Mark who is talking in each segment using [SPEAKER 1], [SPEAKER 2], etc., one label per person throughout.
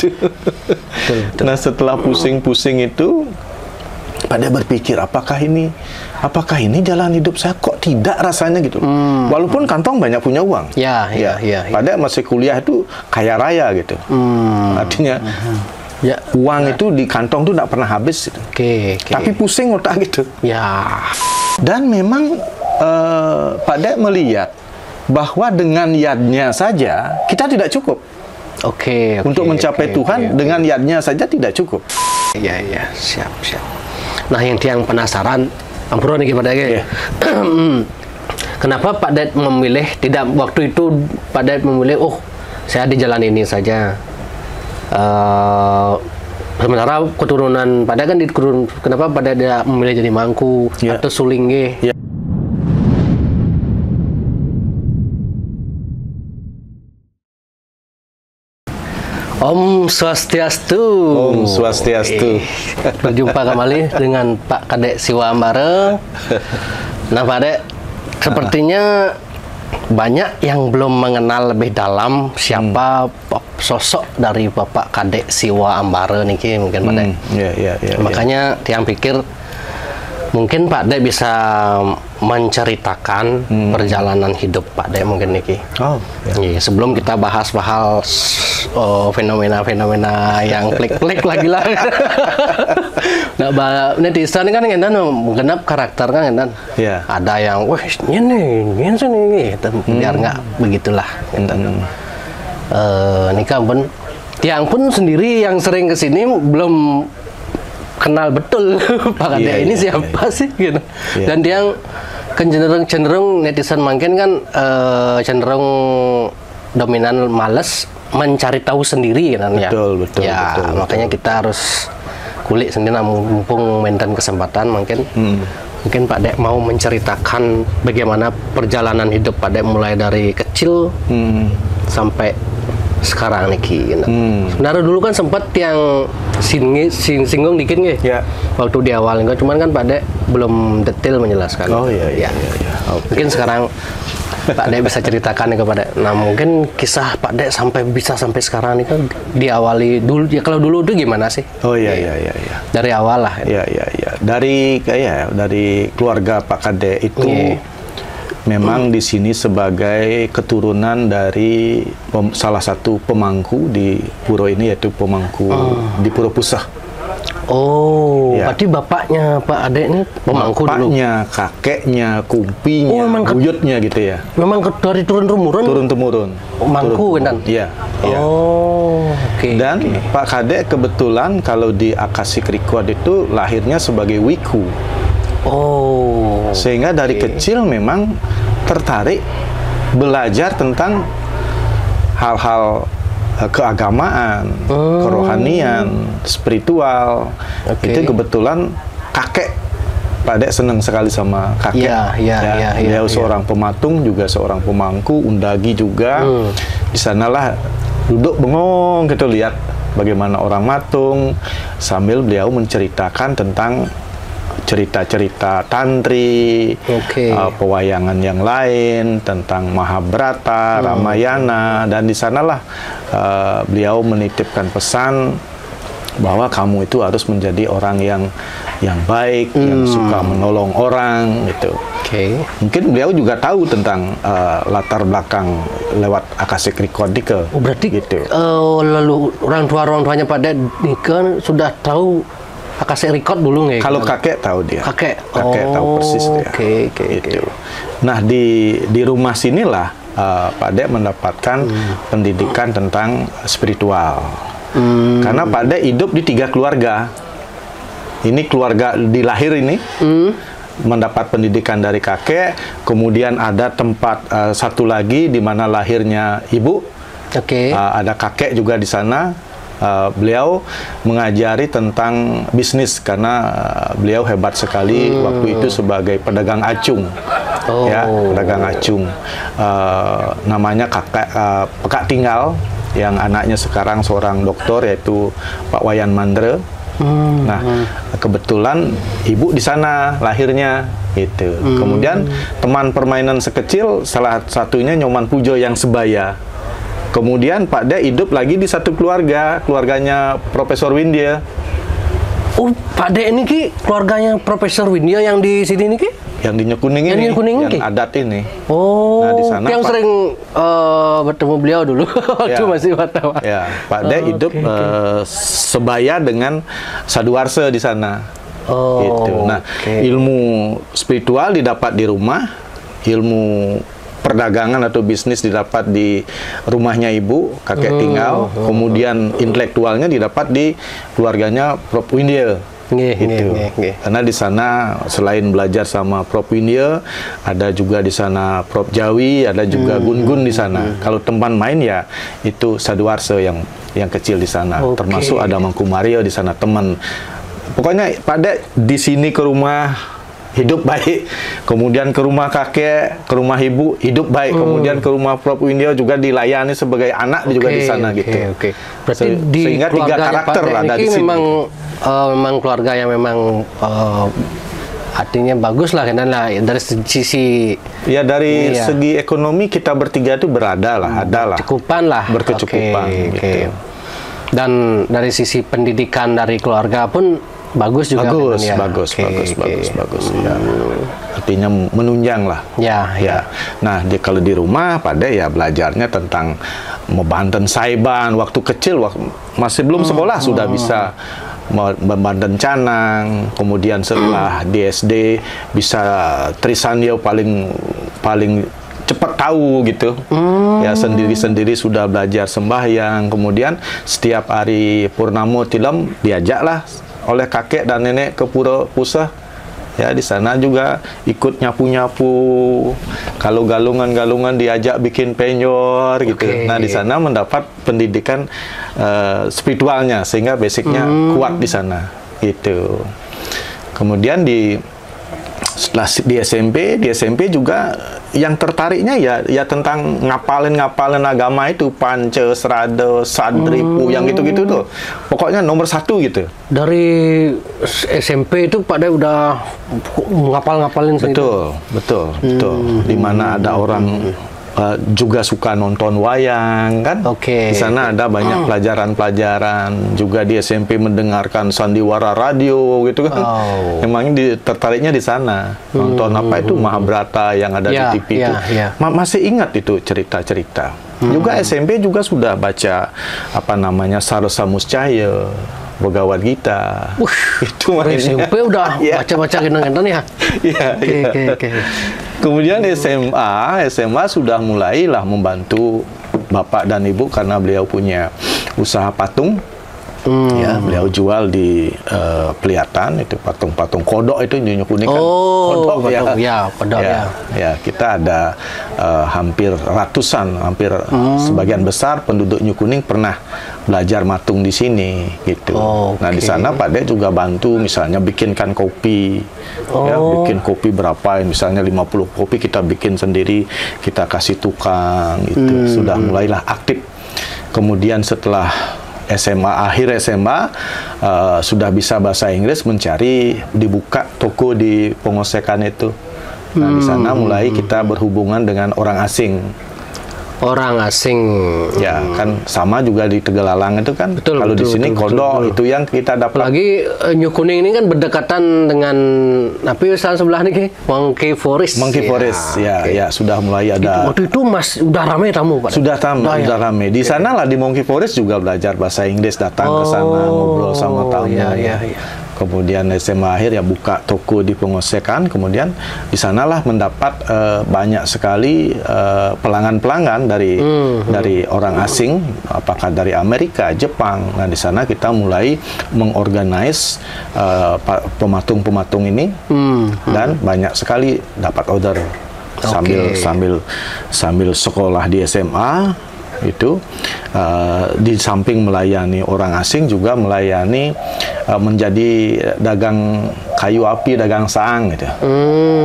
[SPEAKER 1] gitu.
[SPEAKER 2] Betul.
[SPEAKER 1] Nah setelah pusing-pusing itu, Pak Dek berpikir apakah ini jalan hidup saya, kok tidak rasanya gitu. Walaupun kantong banyak punya uang.
[SPEAKER 2] Ya.
[SPEAKER 1] Pak Dek masih kuliah itu kaya raya gitu. Artinya uang itu di kantong tuh tidak pernah habis gitu. Tapi pusing otak gitu.
[SPEAKER 2] Ya.
[SPEAKER 1] Dan memang Pak Dek melihat bahwa dengan yadnya saja kita tidak cukup. Untuk mencapai Tuhan dengan yadnya saja tidak cukup.
[SPEAKER 2] Iya, siap. Nah, yang penasaran, ampun nih Pak Dek. Kenapa Pak Dek memilih tidak waktu itu Pak Dek memilih saya di jalan ini saja. Sementara keturunan Pak Dek kan kenapa Pak Dek tidak memilih jadi mangku atau sulingge? Om Swastiastu.
[SPEAKER 1] Om Swastiastu.
[SPEAKER 2] Berjumpa kembali dengan Pak Kadek Siwa Ambare. Nah Pak Dek, sepertinya banyak yang belum mengenal lebih dalam siapa sosok dari Bapak Kadek Siwa Ambare niki mungkin Pak Dek. Makanya tiang pikir mungkin Pak Dek bisa menceritakan perjalanan hidup Pak Dek mungkin niki. Sebelum kita bahas fenomena-fenomena yang klik-klik lagi lah. Nah, netizen kan ngendan menggenap karakter kan ngendan. Ada yang wah ini gitu. Biar nggak begitulah ngendan. Nikah pun tiang pun sendiri yang sering kesini belum kenal betul Pak Kadek ini siapa sih gitu. Dan dia cenderung netizen makin kan cenderung dominan males mencari tahu sendiri kan ya.
[SPEAKER 1] Betul.
[SPEAKER 2] Makanya kita harus kulik sendiri mumpung maintain kesempatan mungkin Pak Dek mau menceritakan bagaimana perjalanan hidup Pak Dek mulai dari kecil sampai sekarang niki. Sebenarnya dulu kan sempat yang singgung dikit nggih. Waktu di awal cuman kan Pak Dek belum detail menjelaskan. Mungkin sekarang Pak Dek bisa ceritakan kepada. Nah, mungkin kisah Pak Dek bisa sampai sekarang ini kan diawali dulu ya, kalau dulu itu gimana sih? Dari awal lah.
[SPEAKER 1] Dari keluarga Pak Kadek itu memang di sini sebagai keturunan dari salah satu pemangku di pura ini, yaitu pemangku di Pura Pusah.
[SPEAKER 2] Berarti bapaknya Pak Adek ini pemangku dulu?
[SPEAKER 1] Bapaknya, kakeknya, kumpinya, buyutnya gitu ya.
[SPEAKER 2] Memang dari turun-temurun?
[SPEAKER 1] Turun-temurun.
[SPEAKER 2] Mangku kan?
[SPEAKER 1] Iya. Dan Pak Kadek kebetulan kalau di Akashic Record itu lahirnya sebagai wiku. Sehingga dari kecil memang tertarik belajar tentang hal-hal keagamaan, kerohanian, spiritual. Itu kebetulan kakek Pak Dek senang sekali sama kakek. Dia seorang pematung, juga seorang pemangku, undagi juga. Di sanalah duduk bengong gitu lihat bagaimana orang matung, sambil beliau menceritakan tentang cerita-cerita tantri, pewayangan yang lain, tentang Mahabharata, Ramayana, dan di sanalah beliau menitipkan pesan bahwa kamu itu harus menjadi orang yang baik, yang suka menolong orang gitu. Mungkin beliau juga tahu tentang latar belakang lewat Akashic Record Dike.
[SPEAKER 2] Berarti
[SPEAKER 1] gitu.
[SPEAKER 2] Lalu orang tuanya pada Dike sudah tahu Akashic Record dulu nggak?
[SPEAKER 1] Kalau kakek tahu dia. Kakek tahu persis dia. Gitu. Nah di rumah sinilah Pak Dek mendapatkan pendidikan tentang spiritual. Karena Pak Dek hidup di 3 keluarga. Ini keluarga dilahir ini mendapat pendidikan dari kakek. Kemudian ada tempat satu lagi di mana lahirnya ibu. Ada kakek juga di sana. Beliau mengajari tentang bisnis karena beliau hebat sekali waktu itu sebagai pedagang acung. Pedagang acung. Namanya Pekak Tinggal, yang anaknya sekarang seorang doktor, yaitu Pak Wayan Mandre. Nah, kebetulan ibu di sana lahirnya gitu. Kemudian teman permainan sekecil salah satunya Nyoman Pujo yang sebaya. Kemudian Pak De hidup lagi di satu keluarganya Profesor Windia.
[SPEAKER 2] Oh, Pak De ini Ki keluarganya Profesor Windia yang di sini nih Ki?
[SPEAKER 1] Yang di Nyekuning
[SPEAKER 2] Yang
[SPEAKER 1] ini,
[SPEAKER 2] di Nyekuning
[SPEAKER 1] yang
[SPEAKER 2] Ki?
[SPEAKER 1] adat ini.
[SPEAKER 2] Oh,
[SPEAKER 1] Nah, di sana
[SPEAKER 2] yang
[SPEAKER 1] Pak-
[SPEAKER 2] sering bertemu beliau dulu waktu
[SPEAKER 1] Ya.
[SPEAKER 2] masih wartawan.
[SPEAKER 1] Ya, Pak De hidup sebaya dengan Saduarse di sana.
[SPEAKER 2] Oh,
[SPEAKER 1] Gitu. Nah,
[SPEAKER 2] oke.
[SPEAKER 1] ilmu spiritual didapat di rumah, ilmu perdagangan atau bisnis didapat di rumahnya ibu, kakek tinggal, kemudian intelektualnya didapat di keluarganya Prof. Windia.
[SPEAKER 2] Nggih,
[SPEAKER 1] Gitu.
[SPEAKER 2] nggih.
[SPEAKER 1] Karena di sana selain belajar sama Prof. Windia, ada juga di sana Prof. Jawi, ada juga Gun-Gun di sana. Kalau tempat main ya itu Saduarse yang kecil di sana.
[SPEAKER 2] Oke.
[SPEAKER 1] Termasuk ada Mangku Mario di sana teman. Pokoknya pada di sini ke rumah hidup baik, kemudian ke rumah kakek, ke rumah ibu hidup baik, kemudian ke rumah Prof. Windia juga dilayani sebagai anak juga di sana gitu.
[SPEAKER 2] Oke. Berarti di
[SPEAKER 1] Sehingga 3
[SPEAKER 2] keluarganya
[SPEAKER 1] karakter
[SPEAKER 2] Pak De
[SPEAKER 1] ada
[SPEAKER 2] ini
[SPEAKER 1] di sini.
[SPEAKER 2] memang keluarga yang memang artinya bagus lah, karena lah dari sisi
[SPEAKER 1] Ya dari
[SPEAKER 2] Iya.
[SPEAKER 1] segi ekonomi kita bertiga itu ada lah.
[SPEAKER 2] cukupan lah,
[SPEAKER 1] Berkecukupan,
[SPEAKER 2] Oke,
[SPEAKER 1] gitu.
[SPEAKER 2] oke. Dan dari sisi pendidikan dari keluarga pun bagus juga,
[SPEAKER 1] Bagus,
[SPEAKER 2] kan, ya?
[SPEAKER 1] bagus,
[SPEAKER 2] Oke,
[SPEAKER 1] bagus,
[SPEAKER 2] oke.
[SPEAKER 1] bagus. Ya. Artinya menunjang lah.
[SPEAKER 2] Ya.
[SPEAKER 1] Ya. Nah, kalau di rumah pada ya belajarnya tentang membanten saiban waktu kecil, masih belum sekolah sudah bisa membanten canang. Kemudian setelah di SD bisa Trisanyo paling cepat tahu gitu. Ya sendiri-sendiri sudah belajar sembahyang. Kemudian setiap hari Purnamo Tilam diajaklah oleh kakek dan nenek ke Pura Pusah. Ya di sana juga ikut nyapu-nyapu. Kalau galungan-galungan diajak bikin penyor gitu.
[SPEAKER 2] Oke.
[SPEAKER 1] Nah, di sana mendapat pendidikan spiritualnya sehingga basicnya kuat di sana gitu. Kemudian setelah di SMP juga yang tertariknya ya tentang ngapalin agama itu Panca, Srada, Sadripu yang gitu-gitu tuh. Pokoknya nomor 1 gitu.
[SPEAKER 2] Dari SMP itu Pak De udah ngapalin
[SPEAKER 1] Betul. Di mana ada orang juga suka nonton wayang kan.
[SPEAKER 2] Oke.
[SPEAKER 1] Di sana ada banyak pelajaran-pelajaran. Juga di SMP mendengarkan sandiwara radio gitu kan.
[SPEAKER 2] Oh.
[SPEAKER 1] Emangnya tertariknya di sana. Nonton apa itu Mahabharata yang ada
[SPEAKER 2] Ya,
[SPEAKER 1] di TV itu.
[SPEAKER 2] ya.
[SPEAKER 1] Masih ingat itu cerita-cerita. Juga SMP juga sudah baca apa namanya Sarasa Muscaya, Bhagavad Gita. Itu
[SPEAKER 2] Dari
[SPEAKER 1] mainnya.
[SPEAKER 2] SMP udah
[SPEAKER 1] Iya.
[SPEAKER 2] baca-baca gendang-gendang ya?
[SPEAKER 1] Iya, iya.
[SPEAKER 2] Oke.
[SPEAKER 1] Kemudian SMA sudah mulailah membantu bapak dan ibu karena beliau punya usaha patung. Ya, beliau jual di Peliatan itu patung-patung kodok itu Nyonya Kuning kan.
[SPEAKER 2] Oh, patung, kodok
[SPEAKER 1] ya. Ya, kita ada hampir ratusan, sebagian besar penduduk Nyonya Kuning pernah belajar matung di sini gitu.
[SPEAKER 2] Oh,
[SPEAKER 1] Nah, di sana Pak De juga bantu misalnya bikinkan kopi. Ya, bikin kopi berapa misalnya 50 kopi kita bikin sendiri, kita kasih tukang gitu. Sudah mulailah aktif. Kemudian setelah akhir SMA sudah bisa bahasa Inggris, dibuka toko di Pengosekan itu. Nah, di sana mulai kita berhubungan dengan orang asing.
[SPEAKER 2] Orang asing.
[SPEAKER 1] Ya, kan sama juga di Tegalalang itu kan.
[SPEAKER 2] Betul,
[SPEAKER 1] Kalau di
[SPEAKER 2] betul,
[SPEAKER 1] sini
[SPEAKER 2] betul,
[SPEAKER 1] kodok
[SPEAKER 2] betul.
[SPEAKER 1] itu yang kita dapat.
[SPEAKER 2] Apalagi New Kuning ini kan berdekatan dengan usaha sebelah nih, Monkey Forest.
[SPEAKER 1] Monkey Forest, ya,
[SPEAKER 2] oke.
[SPEAKER 1] ya sudah mulai ada.
[SPEAKER 2] Waktu itu udah ramai tamu, Pak.
[SPEAKER 1] Sudah
[SPEAKER 2] ya.
[SPEAKER 1] rame. Di sana lah di Monkey Forest juga belajar bahasa Inggris, datang ke sana ngobrol sama tamu.
[SPEAKER 2] Iya.
[SPEAKER 1] Kemudian SMA akhir ya buka toko di Pengosekan. Kemudian di sanalah mendapat banyak sekali pelanggan-pelanggan dari orang asing, apakah dari Amerika, Jepang. Nah, di sana kita mulai mengorganize pematung-pematung ini dan banyak sekali dapat order sambil sekolah di SMA. Itu di samping melayani orang asing juga melayani menjadi dagang kayu api, dagang saang gitu.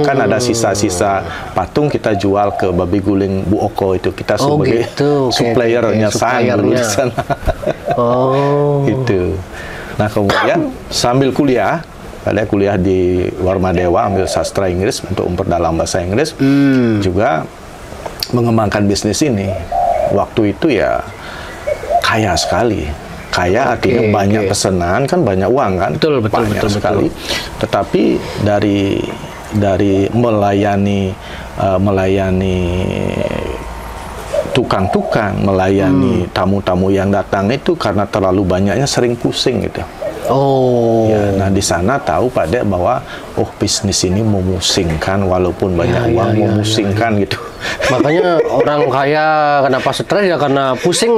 [SPEAKER 1] Kan ada sisa-sisa patung kita jual ke Babi Guling Bu Oko itu, kita sebagai
[SPEAKER 2] gitu.
[SPEAKER 1] suppliernya saang dulu di sana. Gitu. Nah, kemudian sambil kuliah di Warmadewa ambil sastra Inggris untuk memperdalam bahasa Inggris, juga mengembangkan bisnis ini. waktu itu ya kaya sekali. Kaya artinya banyak pesanan, kan banyak uang kan, banyak sekali. Tetapi dari melayani tukang-tukang, melayani tamu-tamu yang datang itu karena terlalu banyaknya sering pusing gitu.
[SPEAKER 2] Oh.
[SPEAKER 1] Ya, nah di sana tahu Pak Dek bahwa bisnis ini memusingkan, walaupun banyak uang memusingkan gitu.
[SPEAKER 2] Makanya orang kaya kenapa stres ya karena pusing,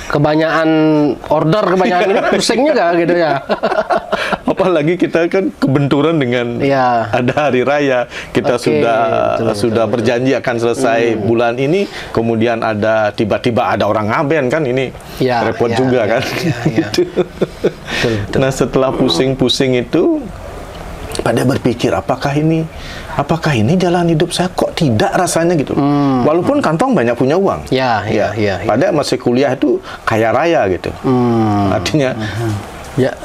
[SPEAKER 2] kebanyakan order, kebanyakan ini pusing juga gitu ya.
[SPEAKER 1] Apalagi kita kan kebenturan dengan ada hari raya, kita sudah berjanji akan selesai bulan ini, kemudian ada tiba-tiba ada orang ngaben kan, ini repot juga kan. Gitu. Betul. Nah setelah pusing-pusing itu, Pak Dek berpikir apakah ini jalan hidup saya, kok tidak rasanya gitu. Walaupun kantong banyak punya uang. Pak Dek masih kuliah itu kaya raya gitu. Artinya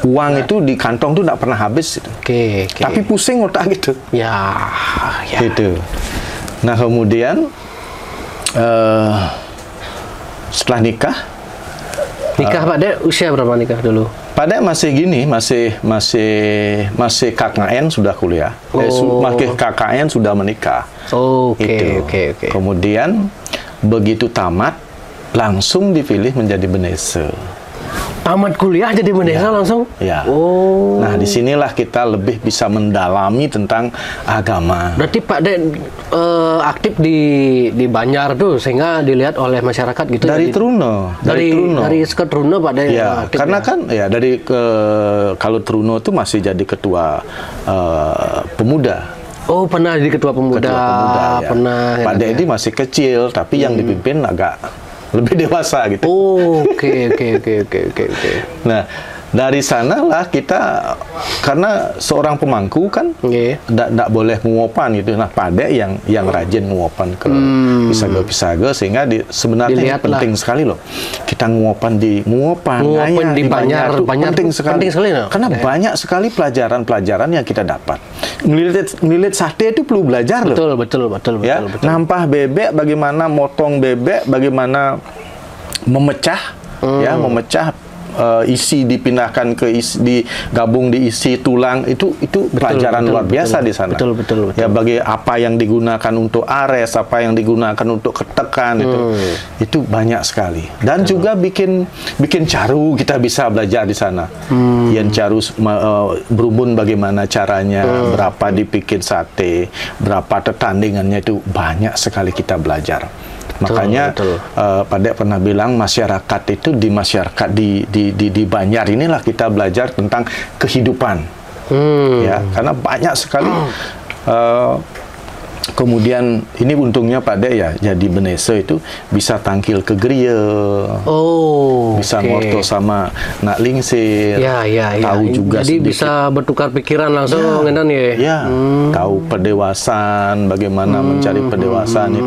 [SPEAKER 1] uang itu di kantong tuh tidak pernah habis gitu. Tapi pusing otak gitu. Gitu. Nah kemudian setelah nikah
[SPEAKER 2] Pak Dek usia berapa nikah dulu?
[SPEAKER 1] Pak Dek masih gini, masih KKN sudah kuliah. KKN sudah menikah.
[SPEAKER 2] Oke.
[SPEAKER 1] Kemudian begitu tamat langsung dipilih menjadi benese.
[SPEAKER 2] Tamat kuliah jadi benese langsung?
[SPEAKER 1] Ya. Nah, disinilah kita lebih bisa mendalami tentang agama.
[SPEAKER 2] Berarti Pak Dek aktif di Banjar tuh sehingga dilihat oleh masyarakat gitu.
[SPEAKER 1] Dari Truno.
[SPEAKER 2] Dari Truno Pak Dek.
[SPEAKER 1] Ya, karena kan kalau Truno itu masih jadi ketua pemuda.
[SPEAKER 2] Oh, pernah jadi ketua pemuda. Pernah.
[SPEAKER 1] Pak Dek ini masih kecil, tapi yang dipimpin agak lebih dewasa gitu.
[SPEAKER 2] Oke.
[SPEAKER 1] Nah, dari sanalah kita, karena seorang pemangku kan tidak boleh nguopan gitu. Nah, Pak Dek yang rajin nguopan ke pisaga-pisaga, sehingga sebenarnya penting sekali loh. Kita nguopan di Banjar itu penting sekali. Karena banyak sekali pelajaran-pelajaran yang kita dapat. Ngelilit sate itu perlu belajar loh.
[SPEAKER 2] Betul.
[SPEAKER 1] Nampah bebek, bagaimana motong bebek, bagaimana memecah isi dipindahkan ke digabung diisi tulang, itu pelajaran luar biasa di sana.
[SPEAKER 2] Betul.
[SPEAKER 1] Ya, bagi apa yang digunakan untuk ares, apa yang digunakan untuk ketekan, itu banyak sekali. Dan juga bikin caru, kita bisa belajar di sana. Yang caru berumbun bagaimana caranya, berapa dibikin sate, berapa tetandingannya, itu banyak sekali kita belajar. Makanya Pak Dek pernah bilang masyarakat itu di Banjar inilah kita belajar tentang kehidupan. Ya, karena banyak sekali. Kemudian ini untungnya Pak Dek ya jadi benese itu bisa tangkil ke geria, bisa ngorto sama nak lingsir, tahu juga
[SPEAKER 2] jadi
[SPEAKER 1] sedikit,
[SPEAKER 2] bisa bertukar pikiran langsung,
[SPEAKER 1] tahu pendewasaan, bagaimana mencari pendewasaan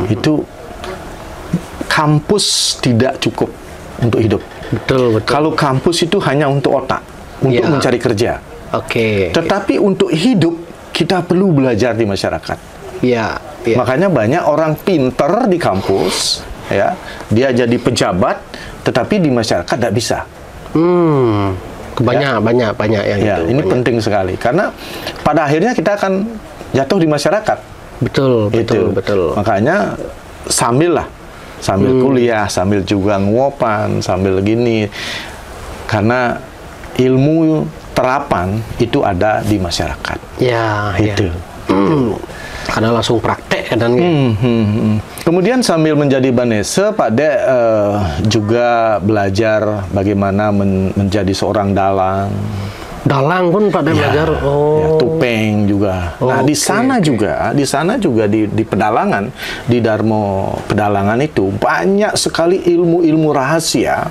[SPEAKER 1] itu kampus tidak cukup untuk hidup.
[SPEAKER 2] Betul.
[SPEAKER 1] Kalau kampus itu hanya untuk otak, untuk mencari kerja. Tetapi untuk hidup kita perlu belajar di masyarakat. Makanya banyak orang pinter di kampus, dia jadi pejabat, tetapi di masyarakat tidak bisa.
[SPEAKER 2] Banyak yang
[SPEAKER 1] ini penting sekali, karena pada akhirnya kita akan jatuh di masyarakat.
[SPEAKER 2] Betul.
[SPEAKER 1] Makanya sambil kuliah, sambil juga nguopan, sambil gini, karena ilmu terapan itu ada di masyarakat. Itu.
[SPEAKER 2] Karena langsung praktek kan.
[SPEAKER 1] Kemudian sambil menjadi banese, Pak Dek juga belajar bagaimana menjadi seorang dalang.
[SPEAKER 2] Dalang pun Pak Dek belajar.
[SPEAKER 1] Tupeng juga. Nah, di sana juga di pedalangan, di Darmo Pedalangan itu banyak sekali ilmu-ilmu rahasia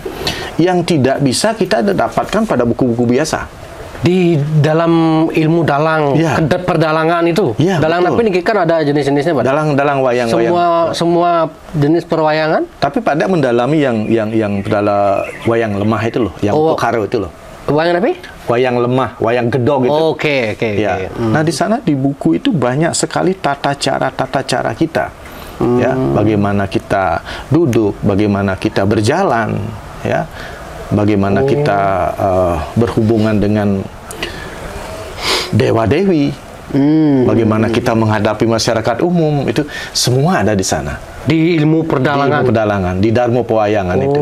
[SPEAKER 1] yang tidak bisa kita dapatkan pada buku-buku biasa.
[SPEAKER 2] Di dalam ilmu dalang, perdalangan itu. Dalang tapi ini kan ada jenis-jenisnya, Pak.
[SPEAKER 1] Dalang wayang.
[SPEAKER 2] Semua jenis perwayangan.
[SPEAKER 1] Tapi Pak Dek mendalami yang pedala wayang lemah itu loh, yang pokaro itu loh.
[SPEAKER 2] Wayang apa?
[SPEAKER 1] Wayang lemah, wayang gedog itu.
[SPEAKER 2] Oke.
[SPEAKER 1] Nah, di sana di buku itu banyak sekali tata cara kita. ya, bagaimana kita duduk, bagaimana kita berjalan, ya, bagaimana kita berhubungan dengan dewa-dewi, bagaimana kita menghadapi masyarakat umum, itu semua ada di sana.
[SPEAKER 2] Di ilmu perdalangan.
[SPEAKER 1] Di ilmu pedalangan, di Darmo Pewayangan itu.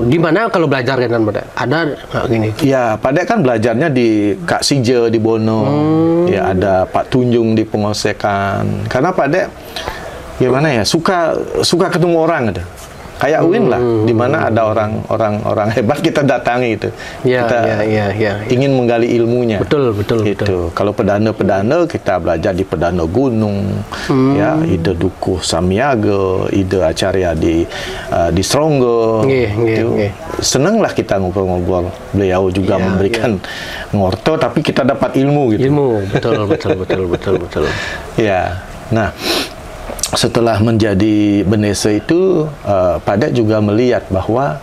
[SPEAKER 2] Di mana kalau belajar kan ada nggak gini?
[SPEAKER 1] Ya, Pak Dek kan belajarnya di Kak Sije di Bono, ya ada Pak Tunjung di Pengosekan. Karena Pak Dek gimana ya, suka ketemu orang gitu. Kayak Win lah, di mana ada orang hebat kita datangi itu. Kita ingin menggali ilmunya.
[SPEAKER 2] Betul.
[SPEAKER 1] Itu. Kalau pedana kita belajar di pedana gunung, ya, ide dukuh Samiaga, ide acarya di Stronggo. Seneng lah kita ngobrol-ngobrol. Beliau juga memberikan ngorto, tapi kita dapat ilmu gitu. Betul. Ya, nah. Setelah menjadi Benese itu, Pak Dek juga melihat bahwa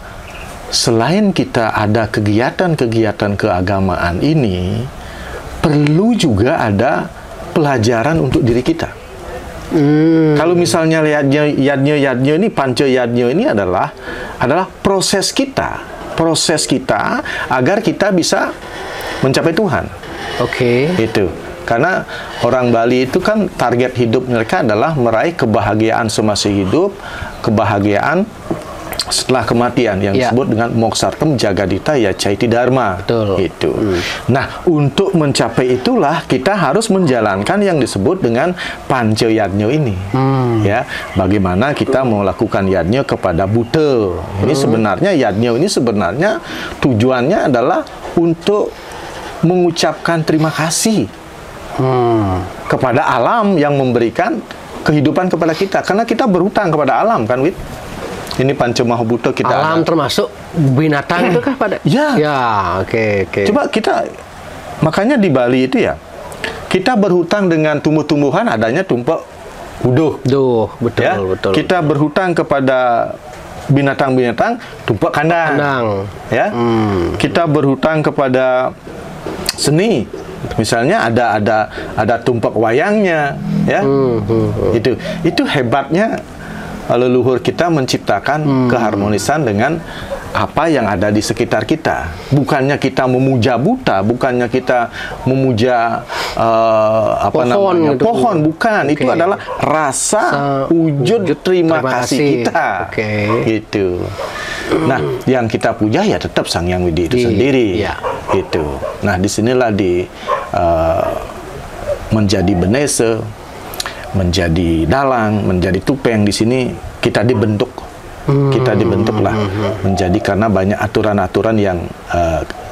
[SPEAKER 1] selain kita ada kegiatan-kegiatan keagamaan ini, perlu juga ada pelajaran untuk diri kita. Kalau misalnya yadnya ini, panca yadnya ini adalah proses kita agar kita bisa mencapai Tuhan. Itu. Karena orang Bali itu kan target hidup mereka adalah meraih kebahagiaan semasa hidup, kebahagiaan setelah kematian yang disebut dengan moksartem jagadita ya caiti dharma. Itu. Nah, untuk mencapai itulah kita harus menjalankan yang disebut dengan panca yadnya ini. Ya, bagaimana kita melakukan yadnya kepada buta. Ini sebenarnya yadnya ini sebenarnya tujuannya adalah untuk mengucapkan terima kasih kepada alam yang memberikan kehidupan kepada kita, karena kita berhutang kepada alam kan, Wid. Ini Pancamahabhuta kita
[SPEAKER 2] alam termasuk binatang itu kah pada? Oke.
[SPEAKER 1] Coba kita, makanya di Bali itu ya, kita berhutang dengan tumbuh-tumbuhan adanya tumpak uduh. Betul. Kita berhutang kepada binatang-binatang tumpak kandang. Ya. Kita berhutang kepada seni. Misalnya ada tumpak wayangnya, ya. Itu hebatnya leluhur kita menciptakan keharmonisan dengan apa yang ada di sekitar kita. Bukannya kita memuja buta, bukannya kita memuja pohon, bukan. Itu adalah rasa wujud terima kasih kita. Gitu. Nah, yang kita puja ya tetap Sang Hyang Widi itu sendiri. Itu. Nah, disinilah menjadi Benese, menjadi dalang, menjadi tupeng, di sini kita dibentuk. Kita dibentuklah menjadi, karena banyak aturan-aturan yang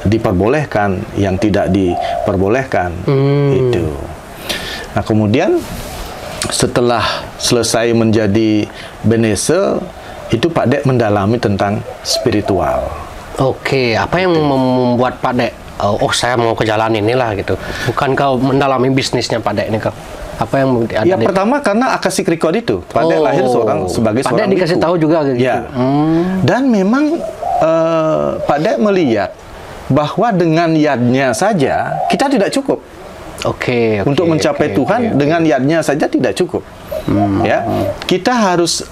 [SPEAKER 1] diperbolehkan, yang tidak diperbolehkan. Itu. Nah, kemudian setelah selesai menjadi Benese, itu Pak Dek mendalami tentang spiritual.
[SPEAKER 2] Apa yang membuat Pak Dek saya mau ke jalan inilah gitu? Bukan kau mendalami bisnisnya Pak Dek ini kau? Apa yang ada?
[SPEAKER 1] Ya, pertama karena Akashic Record itu. Pak Dek lahir sebagai
[SPEAKER 2] Pak
[SPEAKER 1] seorang
[SPEAKER 2] Dek dikasih tahu juga gitu.
[SPEAKER 1] Ya. Dan memang Pak Dek melihat bahwa dengan yadnya saja kita tidak cukup. Untuk mencapai Tuhan dengan yadnya saja tidak cukup. Ya. Kita harus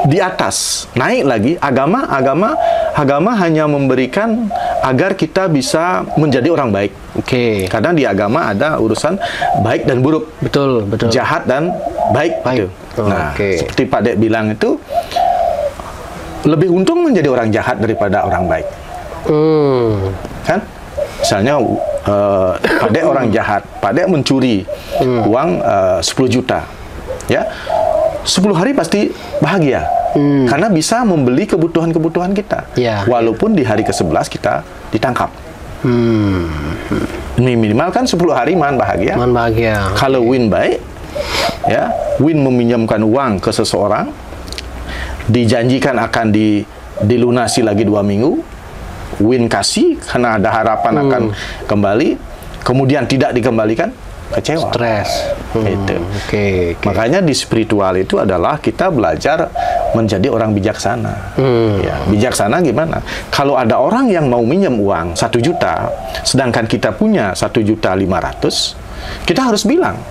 [SPEAKER 1] di atas, naik lagi. Agama hanya memberikan agar kita bisa menjadi orang baik. Karena di agama ada urusan baik dan buruk,
[SPEAKER 2] betul.
[SPEAKER 1] Jahat dan baik. Gitu. Nah, seperti Pak Dek bilang itu, lebih untung menjadi orang jahat daripada orang baik. Kan? Misalnya Pak Dek orang jahat, Pak Dek mencuri uang 10 juta. Ya. 10 hari pasti bahagia. Karena bisa membeli kebutuhan-kebutuhan kita. Walaupun di hari ke-11 kita ditangkap. Minimal kan 10 hari man bahagia. Kalau Win baik, ya, Win meminjamkan uang ke seseorang, dijanjikan akan dilunasi lagi 2 minggu, Win kasih karena ada harapan akan kembali, kemudian tidak dikembalikan, kecewa,
[SPEAKER 2] stres.
[SPEAKER 1] Itu. Makanya di spiritual itu adalah kita belajar menjadi orang bijaksana. Ya, bijaksana gimana? Kalau ada orang yang mau minjem uang 1 juta, sedangkan kita punya 1.500.000, kita harus bilang,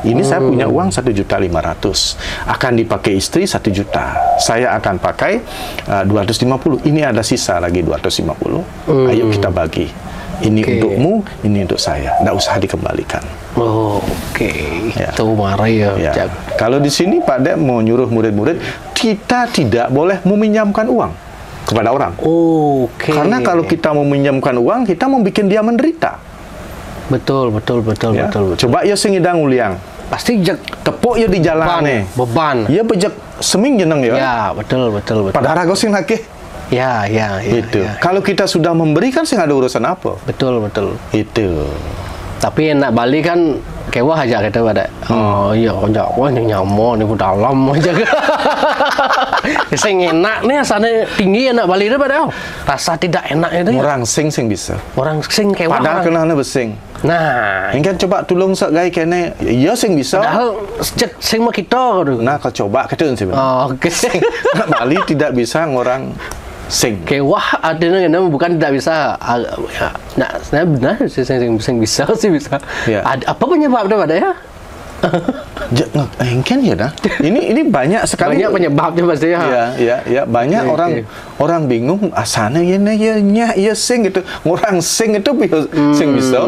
[SPEAKER 1] Ini saya punya uang 1.500.000, akan dipakai istri 1 juta. Saya akan pakai 250. Ini ada sisa lagi 250. Ayo kita bagi. Ini untukmu, ini untuk saya. Nggak usah dikembalikan.
[SPEAKER 2] Oh,
[SPEAKER 1] Ya.
[SPEAKER 2] Itu marah ya.
[SPEAKER 1] Ya. Kalau di sini Pak Dek mau nyuruh murid-murid, kita tidak boleh meminjamkan uang kepada orang. Karena kalau kita meminjamkan uang, kita mau bikin dia menderita.
[SPEAKER 2] Betul.
[SPEAKER 1] Ya. Coba ya sing idang uliang.
[SPEAKER 2] Pasti
[SPEAKER 1] Tepuk ya di jalan nih.
[SPEAKER 2] Beban.
[SPEAKER 1] Ya bejek seming jeneng ya.
[SPEAKER 2] Ya, betul.
[SPEAKER 1] Padahal rago sing lagi.
[SPEAKER 2] Ya.
[SPEAKER 1] Itu.
[SPEAKER 2] Ya.
[SPEAKER 1] Kalau kita sudah memberikan sih nggak ada urusan apa.
[SPEAKER 2] Betul.
[SPEAKER 1] Itu.
[SPEAKER 2] Tapi enak Bali kan kewah aja kita pada. Oh iya, wah ini nyamo nih dalam aja. Sing enak nih asane tinggi enak Bali itu pada. Rasa tidak enak itu.
[SPEAKER 1] Orang sing bisa.
[SPEAKER 2] Orang sing kewah.
[SPEAKER 1] Padahal kenana besing.
[SPEAKER 2] Nah,
[SPEAKER 1] Mungkin coba tulung sak gai kene, ya sing bisa.
[SPEAKER 2] padahal sejak sing mah kita.
[SPEAKER 1] Nah, kau coba kita sih.
[SPEAKER 2] Oke.
[SPEAKER 1] Bali tidak bisa ngorang sing.
[SPEAKER 2] Kewah ada bukan tidak bisa. Nah, sebenarnya benar sih sing bisa sih bisa.
[SPEAKER 1] Ya.
[SPEAKER 2] Apa penyebabnya pada ya?
[SPEAKER 1] Mungkin ya dah. Ini banyak sekali.
[SPEAKER 2] Banyak penyebabnya pasti ya.
[SPEAKER 1] Ya, banyak orang bingung asana ya sing gitu. Ngorang sing itu sing bisa.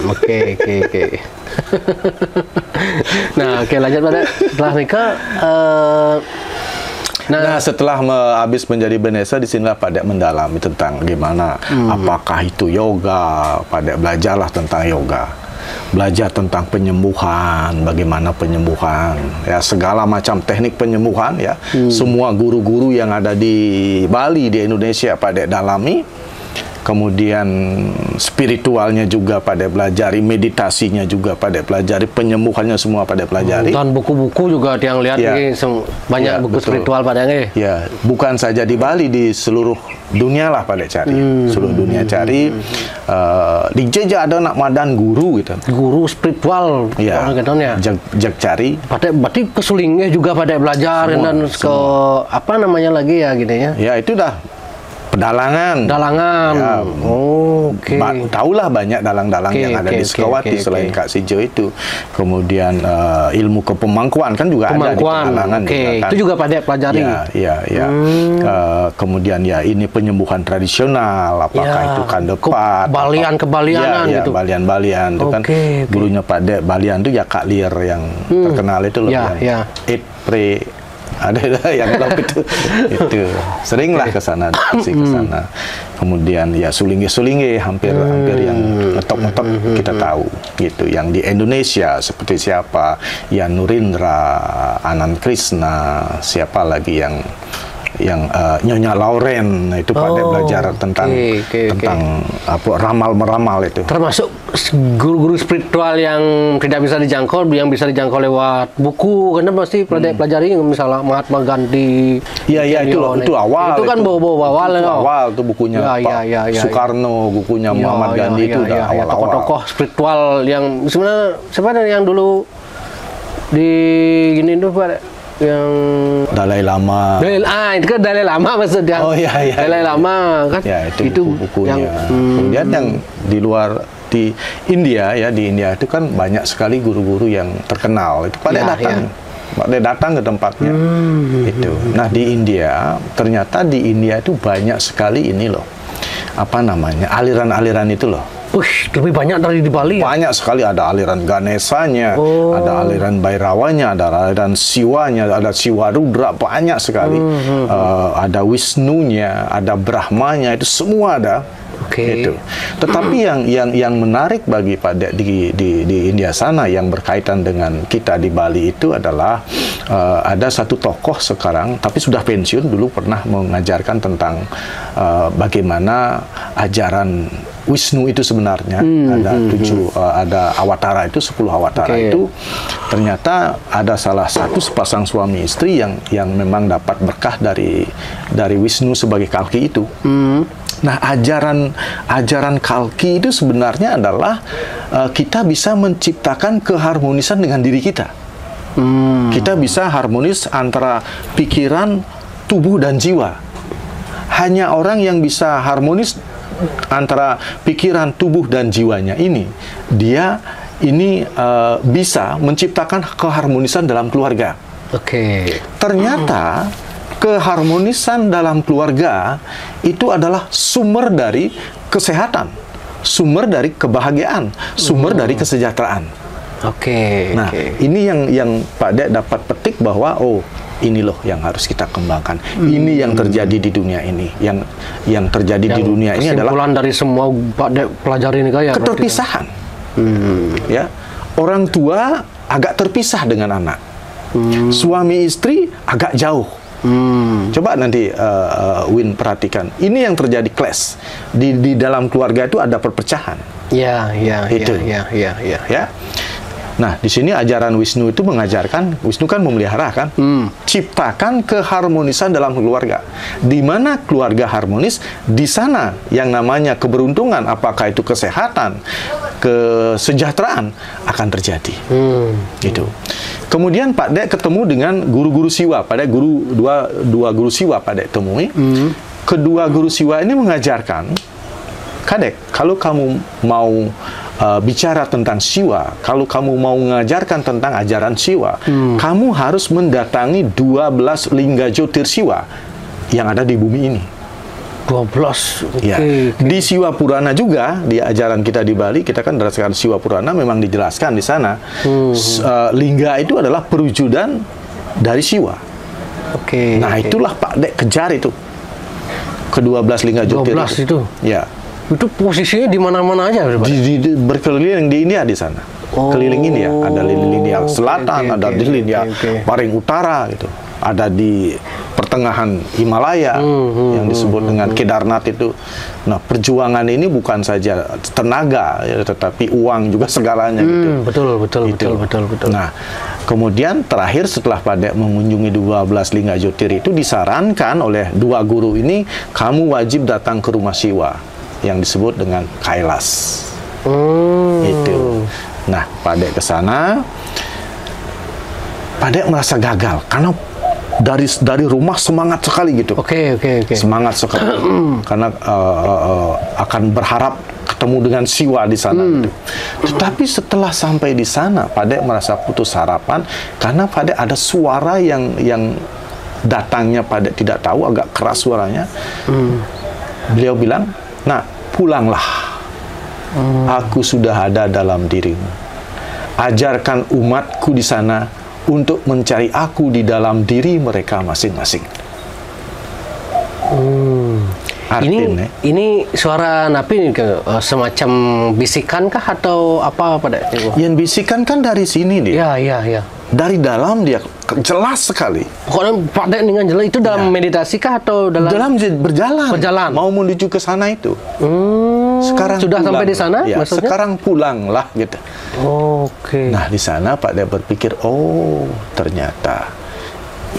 [SPEAKER 2] Oke. Nah, lanjut pada setelah nikah.
[SPEAKER 1] Nah, setelah habis menjadi Benesa, disinilah Pak Dek mendalami tentang gimana, apakah itu yoga. Pak Dek belajarlah tentang yoga. Belajar tentang penyembuhan, bagaimana penyembuhan, ya segala macam teknik penyembuhan, ya. Semua guru-guru yang ada di Bali, di Indonesia Pak Dek dalami. Kemudian spiritualnya juga pada pelajari, meditasinya juga pada pelajari, penyembuhannya semua pada pelajari.
[SPEAKER 2] Dan buku-buku juga yang lihat ini banyak buku
[SPEAKER 1] betul.
[SPEAKER 2] spiritual pada ini.
[SPEAKER 1] Ya, bukan saja di Bali, di seluruh dunia lah pada cari. Seluruh dunia cari. Di Jogja ada nak madan guru gitu.
[SPEAKER 2] Guru spiritual.
[SPEAKER 1] Ya, jag cari.
[SPEAKER 2] Berarti kesulingnya juga pada belajar
[SPEAKER 1] Semua,
[SPEAKER 2] dan ke apa namanya lagi ya gitu ya.
[SPEAKER 1] Ya, itu dah pedalangan. Ya,
[SPEAKER 2] Oke.
[SPEAKER 1] Tahulah banyak dalang-dalang yang ada di Sukawati selain Kak Sijo itu. Kemudian ilmu kepemangkuan kan juga ada di pedalangan.
[SPEAKER 2] Itu juga pada pelajari.
[SPEAKER 1] Ya. Kemudian ya ini penyembuhan tradisional, apakah itu kandepat,
[SPEAKER 2] kebalian-kebalianan gitu.
[SPEAKER 1] Balian-balian itu kan dulunya pada Balian itu ya Kak Lir yang terkenal itu loh. Ada yang tahu itu seringlah ke sana, kemudian ya sulinge hampir yang top kita tahu gitu. Yang di Indonesia seperti siapa, ya Nurindra, Anand Krishna, siapa lagi yang Nyonya Lauren itu pada belajar tentang apa ramal-meramal itu.
[SPEAKER 2] Termasuk guru-guru spiritual yang tidak bisa dijangkau, yang bisa dijangkau lewat buku, karena pasti pelajari misalnya Mahatma Gandhi.
[SPEAKER 1] Iya itu awal.
[SPEAKER 2] Itu kan awal
[SPEAKER 1] itu bukunya Pak Soekarno, bukunya Muhammad Gandhi itu udah awal-awal.
[SPEAKER 2] Tokoh-tokoh spiritual yang sebenarnya siapa yang dulu di gini itu Pak? Yang
[SPEAKER 1] Dalai Lama.
[SPEAKER 2] Itu kan Dalai Lama maksudnya. Dalai Lama kan.
[SPEAKER 1] Ya, itu bukunya. Kemudian yang di luar di India itu kan banyak sekali guru-guru yang terkenal. Itu pada datang ke tempatnya. Itu. Nah, di India ternyata di India itu banyak sekali ini loh. Apa namanya? Aliran-aliran itu loh.
[SPEAKER 2] Lebih banyak dari di Bali ya?
[SPEAKER 1] Banyak sekali, ada aliran Ganesanya, ada aliran Bairawanya, ada aliran Siwanya, ada Siwa Rudra, banyak sekali. Ada Wisnunya, ada Brahmanya, itu semua ada. Itu. Tetapi yang menarik bagi pada di India sana yang berkaitan dengan kita di Bali itu adalah ada satu tokoh sekarang, tapi sudah pensiun, dulu pernah mengajarkan tentang bagaimana ajaran Wisnu itu sebenarnya ada 7 ada awatara itu 10 awatara itu ternyata ada salah satu sepasang suami istri yang memang dapat berkah dari Wisnu sebagai Kalki itu. Nah, ajaran Kalki itu sebenarnya adalah kita bisa menciptakan keharmonisan dengan diri kita. Kita bisa harmonis antara pikiran, tubuh dan jiwa. Hanya orang yang bisa harmonis antara pikiran, tubuh, dan jiwanya ini, dia ini bisa menciptakan keharmonisan dalam keluarga.
[SPEAKER 2] Oke.
[SPEAKER 1] Ternyata keharmonisan dalam keluarga itu adalah sumber dari kesehatan, sumber dari kebahagiaan, sumber dari kesejahteraan.
[SPEAKER 2] Oke.
[SPEAKER 1] Nah, ini yang Pak Dek dapat petik bahwa ini loh yang harus kita kembangkan. Ini yang terjadi di dunia ini. Yang terjadi di dunia ini adalah
[SPEAKER 2] kesimpulan dari semua Pak Dek pelajari ini kayak
[SPEAKER 1] keterpisahan. Ya, orang tua agak terpisah dengan anak. Suami istri agak jauh. Coba nanti Win perhatikan. Ini yang terjadi clash di dalam keluarga itu ada perpecahan.
[SPEAKER 2] Ya.
[SPEAKER 1] Nah, di sini ajaran Wisnu itu mengajarkan, Wisnu kan memelihara kan, ciptakan keharmonisan dalam keluarga. Di mana keluarga harmonis, di sana yang namanya keberuntungan, apakah itu kesehatan, kesejahteraan akan terjadi. Gitu. Kemudian Pak Dek ketemu dengan guru-guru siwa. Pak Dek dua guru siwa Pak Dek temui. Kedua guru siwa ini mengajarkan, Kadek, kalau kamu mau bicara tentang siwa, kalau kamu mau mengajarkan tentang ajaran siwa, kamu harus mendatangi 12 lingga jotir siwa yang ada di bumi ini.
[SPEAKER 2] 12.
[SPEAKER 1] Ya. Di Siwa Purana juga, di ajaran kita di Bali, kita kan berdasarkan Siwa Purana memang dijelaskan di sana. Lingga itu adalah perwujudan dari siwa. Nah, itulah Pak Dek kejar itu. Ke-12 lingga jotir
[SPEAKER 2] 12 itu.
[SPEAKER 1] Ya.
[SPEAKER 2] Itu posisinya di mana-mana aja,
[SPEAKER 1] berkeliling di India di sana. Keliling India, ada di India selatan, ada di India paling utara gitu. Ada di pertengahan Himalaya yang disebut dengan Kedarnath itu. Nah, perjuangan ini bukan saja tenaga ya, tetapi uang juga segalanya gitu. Betul. Nah, kemudian terakhir setelah Pak Dek mengunjungi 12 lingga jotir itu disarankan oleh dua guru ini, kamu wajib datang ke rumah siwa yang disebut dengan Kailas. Itu. Nah, Pak Dek ke sana, Pak Dek merasa gagal karena dari rumah semangat sekali gitu. Semangat sekali karena akan berharap ketemu dengan siwa di sana. Gitu. Tetapi setelah sampai di sana, Pak Dek merasa putus harapan karena Pak Dek ada suara yang datangnya Pak Dek tidak tahu, agak keras suaranya. Beliau bilang, "Nah, pulanglah. Aku sudah ada dalam dirimu. Ajarkan umatku di sana untuk mencari aku di dalam diri mereka masing-masing." Artinya,
[SPEAKER 2] ini suara napi semacam bisikan kah atau apa pada?
[SPEAKER 1] Yang bisikan kan dari sini dia.
[SPEAKER 2] Ya.
[SPEAKER 1] Dari dalam dia jelas sekali.
[SPEAKER 2] Pokoknya Pak Dek dengan jelas itu dalam meditasi kah atau dalam berjalan? Mau
[SPEAKER 1] menuju ke sana itu. Sekarang
[SPEAKER 2] sudah sampai di sana?
[SPEAKER 1] Ya,
[SPEAKER 2] maksudnya?
[SPEAKER 1] Sekarang pulanglah gitu. Nah, di sana Pak Dek berpikir, ternyata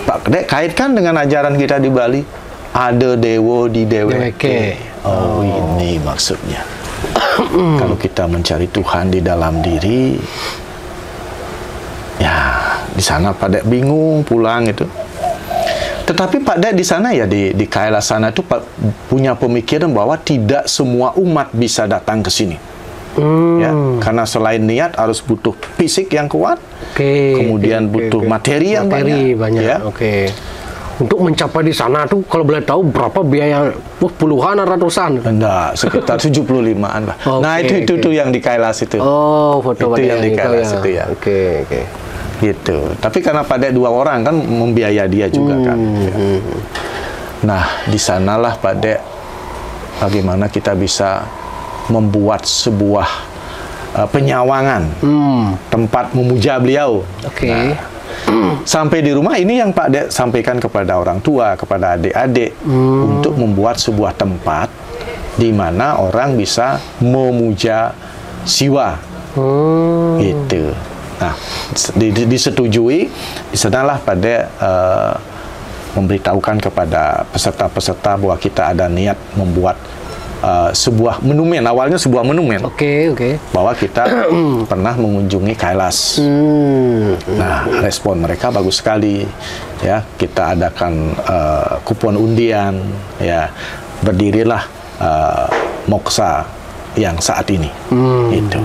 [SPEAKER 1] Pak Dek kaitkan dengan ajaran kita di Bali, ada dewo di deweke. Ini maksudnya. Kalau kita mencari Tuhan di dalam diri, ya di sana Pak Dek bingung pulang itu. Tetapi Pak Dek di sana ya di Kailas sana itu punya pemikiran bahwa tidak semua umat bisa datang ke sini. Ya, karena selain niat harus butuh fisik yang kuat, kemudian butuh materi yang banyak. Ya.
[SPEAKER 2] Untuk mencapai di sana tuh kalau boleh tahu berapa biaya? Puluhan atau ratusan?
[SPEAKER 1] Enggak, sekitar 75-an lah. Nah, itu yang di Kailas itu.
[SPEAKER 2] Foto
[SPEAKER 1] itu yang di Kailas itu ya. Gitu. Tapi karena pada dua orang kan membiaya dia juga kan. Nah, di sanalah Pak Dek bagaimana kita bisa membuat sebuah penyawangan tempat memuja beliau. Sampai di rumah ini yang Pak Dek sampaikan kepada orang tua, kepada adik-adik untuk membuat sebuah tempat di mana orang bisa memuja siwa. Gitu. Nah, disetujui, di sanalah Pak Dek memberitahukan kepada peserta-peserta bahwa kita ada niat membuat sebuah monumen, awalnya sebuah monumen. Bahwa kita pernah mengunjungi Kailas. Nah, respon mereka bagus sekali. Ya, kita adakan kupon undian, ya, berdirilah Moksa yang saat ini. Itu.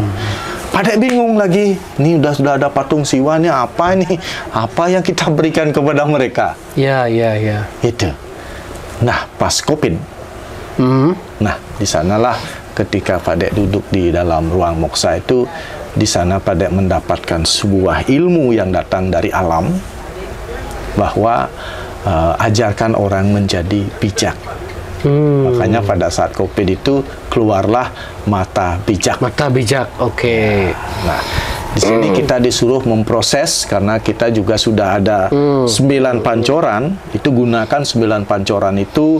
[SPEAKER 1] Pak Dek bingung lagi. Ini sudah ada patung Siwa, ini apa ini? Apa yang kita berikan kepada mereka?
[SPEAKER 2] Ya.
[SPEAKER 1] Itu. Nah, pas Covid. Nah, di sanalah ketika Pak Dek duduk di dalam ruang moksa itu, di sana Pak Dek mendapatkan sebuah ilmu yang datang dari alam, bahwa ajarkan orang menjadi bijak. Makanya pada saat Covid itu keluarlah mata bijak.
[SPEAKER 2] Mata bijak, oke.
[SPEAKER 1] Nah, di sini kita disuruh memproses, karena kita juga sudah ada 9 pancoran. Itu gunakan 9 pancoran itu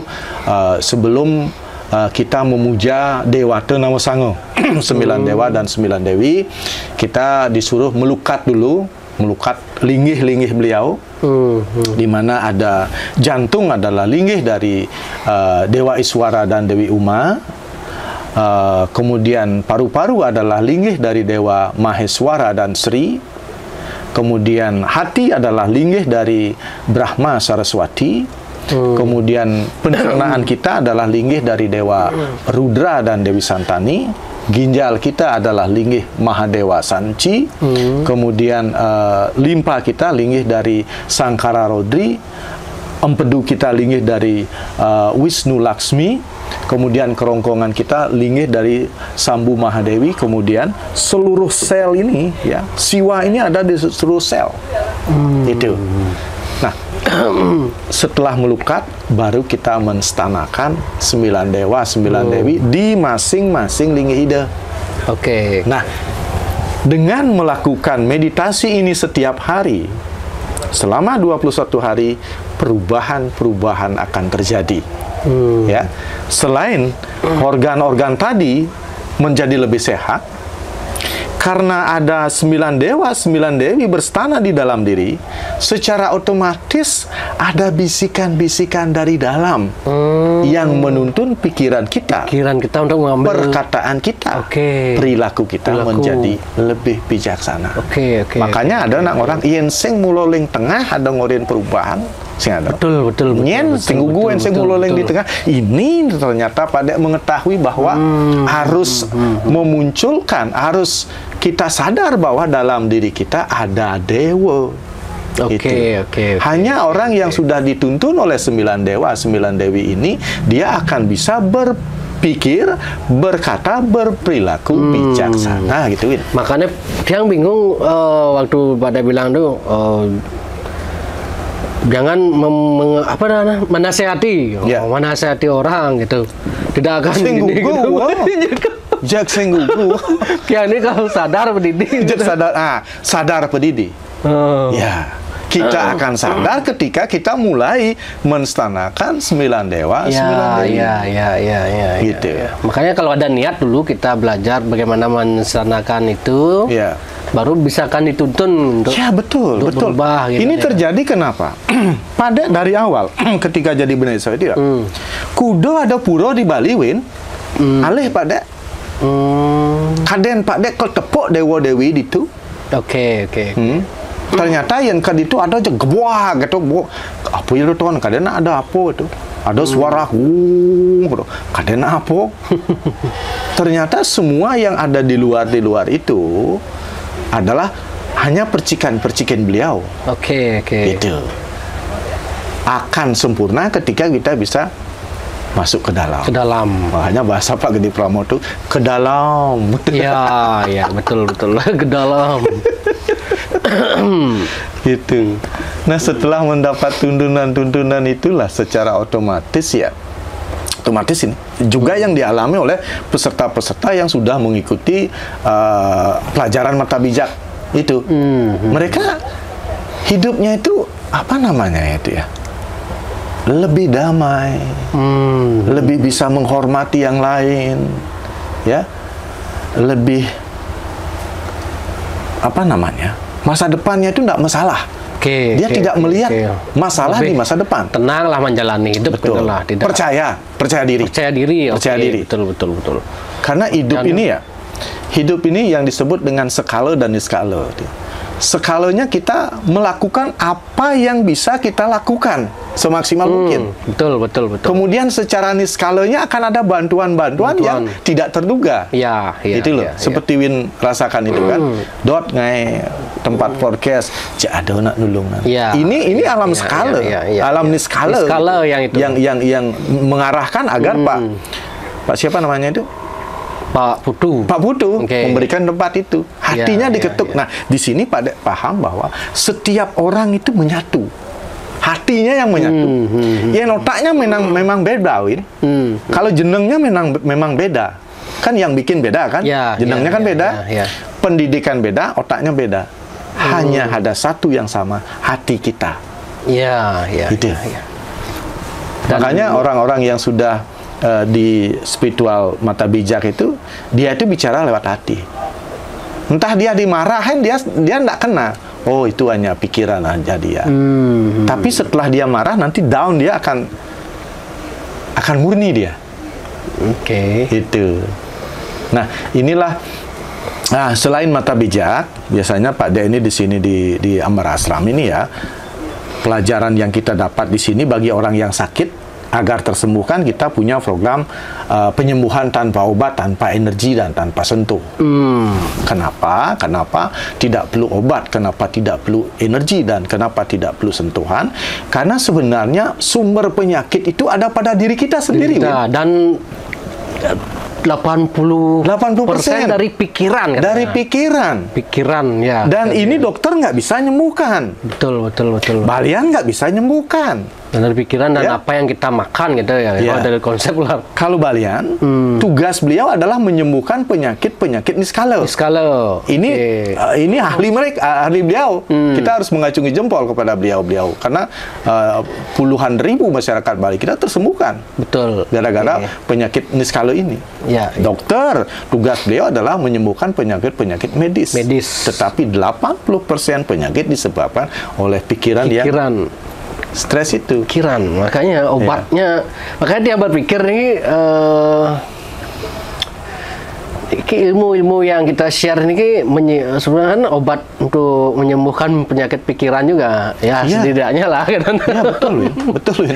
[SPEAKER 1] sebelum kita memuja Dewa Nama Sango. 9 dewa dan 9 dewi. Kita disuruh melukat dulu, melukat linggih-linggih beliau. Di mana ada jantung adalah linggih dari Dewa Iswara dan Dewi Uma. Kemudian paru-paru adalah linggih dari Dewa Maheswara dan Sri. Kemudian hati adalah linggih dari Brahma Saraswati. Kemudian pencernaan kita adalah linggih dari Dewa Rudra dan Dewi Santani. Ginjal kita adalah linggih Mahadewa Sanci. Kemudian limpa kita linggih dari Sangkara Rodri. Empedu kita linggih dari Wisnu Laksmi. Kemudian kerongkongan kita linggih dari Sambu Mahadewi. Kemudian seluruh sel ini, ya, Siwa ini ada di seluruh sel. Itu. Nah, setelah melukat, baru kita menstanakan 9 dewa, 9 dewi di masing-masing linggih ide.
[SPEAKER 2] Oke.
[SPEAKER 1] Nah, dengan melakukan meditasi ini setiap hari, selama 21 hari, perubahan-perubahan akan terjadi. Ya, selain organ-organ tadi menjadi lebih sehat, karena ada 9 dewa, 9 dewi berstana di dalam diri, secara otomatis ada bisikan-bisikan dari dalam yang menuntun pikiran kita
[SPEAKER 2] untuk mengambil
[SPEAKER 1] perkataan kita, perilaku kita menjadi lebih bijaksana. Makanya ada orang yen sing muloling tengah, ada ngorin perubahan.
[SPEAKER 2] Betul.
[SPEAKER 1] Nyen sing gugu sing muloling di tengah. Ini ternyata Pak Dek mengetahui bahwa harus memunculkan, harus kita sadar bahwa dalam diri kita ada dewa. Hanya orang yang sudah dituntun oleh 9 dewa, 9 dewi ini, dia akan bisa berpikir, berkata, berperilaku bijaksana gitu.
[SPEAKER 2] Makanya yang bingung waktu pada bilang tuh jangan menasehati, menasehati orang gitu. Tidak akan gini gitu.
[SPEAKER 1] Jak senggugu.
[SPEAKER 2] Kayak ini kalau sadar pendidik.
[SPEAKER 1] Sadar pendidik. Ya, kita akan sadar ketika kita mulai menstanakan 9 dewa, 9 dewi. Gitu.
[SPEAKER 2] Makanya kalau ada niat dulu kita belajar bagaimana menstanakan itu. Baru bisa kan dituntun untuk,
[SPEAKER 1] betul.
[SPEAKER 2] berubah, gitu.
[SPEAKER 1] Ini terjadi kenapa? Pada dari awal ketika jadi Benih Soe itu kudo ada puro di Baliwin, alih pada kaden Pak Dek ketepuk dewa dewi itu. Ternyata yang kad itu ada aja gebuah gitu, apa itu tuan kaden ada apa itu? Ada suara gitu. Kaden apa? Ternyata semua yang ada di luar itu adalah hanya percikan-percikan beliau. Gitu. Akan sempurna ketika kita bisa masuk ke dalam. Makanya bahasa Pak Gede Pramono itu ke dalam.
[SPEAKER 2] Ya, betul ke dalam.
[SPEAKER 1] Gitu. Nah, setelah mendapat tuntunan-tuntunan itulah secara otomatis ini juga yang dialami oleh peserta-peserta yang sudah mengikuti pelajaran mata bijak itu. Mereka hidupnya itu apa namanya itu ya? Lebih damai, lebih bisa menghormati yang lain, ya, lebih apa namanya? Masa depannya itu tidak masalah. Dia tidak melihat masalah di masa depan.
[SPEAKER 2] Tenanglah menjalani hidup.
[SPEAKER 1] Betul.
[SPEAKER 2] Tidak.
[SPEAKER 1] Percaya diri. Percaya diri.
[SPEAKER 2] Betul.
[SPEAKER 1] Karena hidup ini hidup ini yang disebut dengan skala dan niskala. skalanya kita melakukan apa yang bisa kita lakukan semaksimal mungkin.
[SPEAKER 2] Betul, betul, betul.
[SPEAKER 1] Kemudian secara niskalanya akan ada bantuan-bantuan yang tidak terduga.
[SPEAKER 2] Ya, ya,
[SPEAKER 1] itu loh,
[SPEAKER 2] ya,
[SPEAKER 1] seperti Win rasakan itu kan. Dot ngai tempat forecast, ada nak nulung.
[SPEAKER 2] Ya,
[SPEAKER 1] ini alam skala, alam niskala.
[SPEAKER 2] Niskala yang itu.
[SPEAKER 1] Yang mengarahkan agar Pak siapa namanya itu? Pak Putu memberikan tempat itu, hatinya diketuk. Nah, di sini Pak Dek paham bahwa setiap orang itu menyatu, hatinya yang menyatu. Ya otaknya memang beda, Win. Kalau jenengnya memang beda, kan yang bikin beda kan? Jenengnya kan beda, pendidikan beda, otaknya beda. Hanya ada satu yang sama, hati kita. Gitu. Makanya orang-orang yang sudah di spiritual mata bijak itu, dia itu bicara lewat hati. Entah dia dimarahin, dia nggak kena. Oh, itu hanya pikiran aja dia. Tapi setelah dia marah, nanti down dia akan murni dia. Itu. Nah, inilah. Nah, selain mata bijak, biasanya Pak De ini di sini di Ambar Ashram ini ya, pelajaran yang kita dapat di sini bagi orang yang sakit, agar tersembuhkan, kita punya program penyembuhan tanpa obat, tanpa energi, dan tanpa sentuh. Kenapa? Kenapa tidak perlu obat? Kenapa tidak perlu energi? Dan kenapa tidak perlu sentuhan? Karena sebenarnya sumber penyakit itu ada pada diri kita sendiri.
[SPEAKER 2] Dan 80% dari pikiran.
[SPEAKER 1] Dari pikiran.
[SPEAKER 2] Ya.
[SPEAKER 1] Dan ini dokter nggak bisa nyembuhkan.
[SPEAKER 2] Betul.
[SPEAKER 1] Balian nggak bisa nyembuhkan.
[SPEAKER 2] Dari pikiran dan apa yang kita makan gitu ya. Kalau dari konsep lah.
[SPEAKER 1] Kalau Balian, tugas beliau adalah menyembuhkan penyakit niskala. Ini ahli beliau. Kita harus mengacungi jempol kepada beliau karena puluhan ribu masyarakat Bali kita tersembuhkan.
[SPEAKER 2] Betul.
[SPEAKER 1] Gara-gara penyakit niskala ini. Dokter, tugas beliau adalah menyembuhkan penyakit medis. Tetapi 80% penyakit disebabkan oleh pikiran yang stres itu.
[SPEAKER 2] Makanya obatnya, makanya dia berpikir ini ilmu-ilmu yang kita share ini sebenarnya kan obat untuk menyembuhkan penyakit pikiran juga. Setidaknya lah.
[SPEAKER 1] Betul.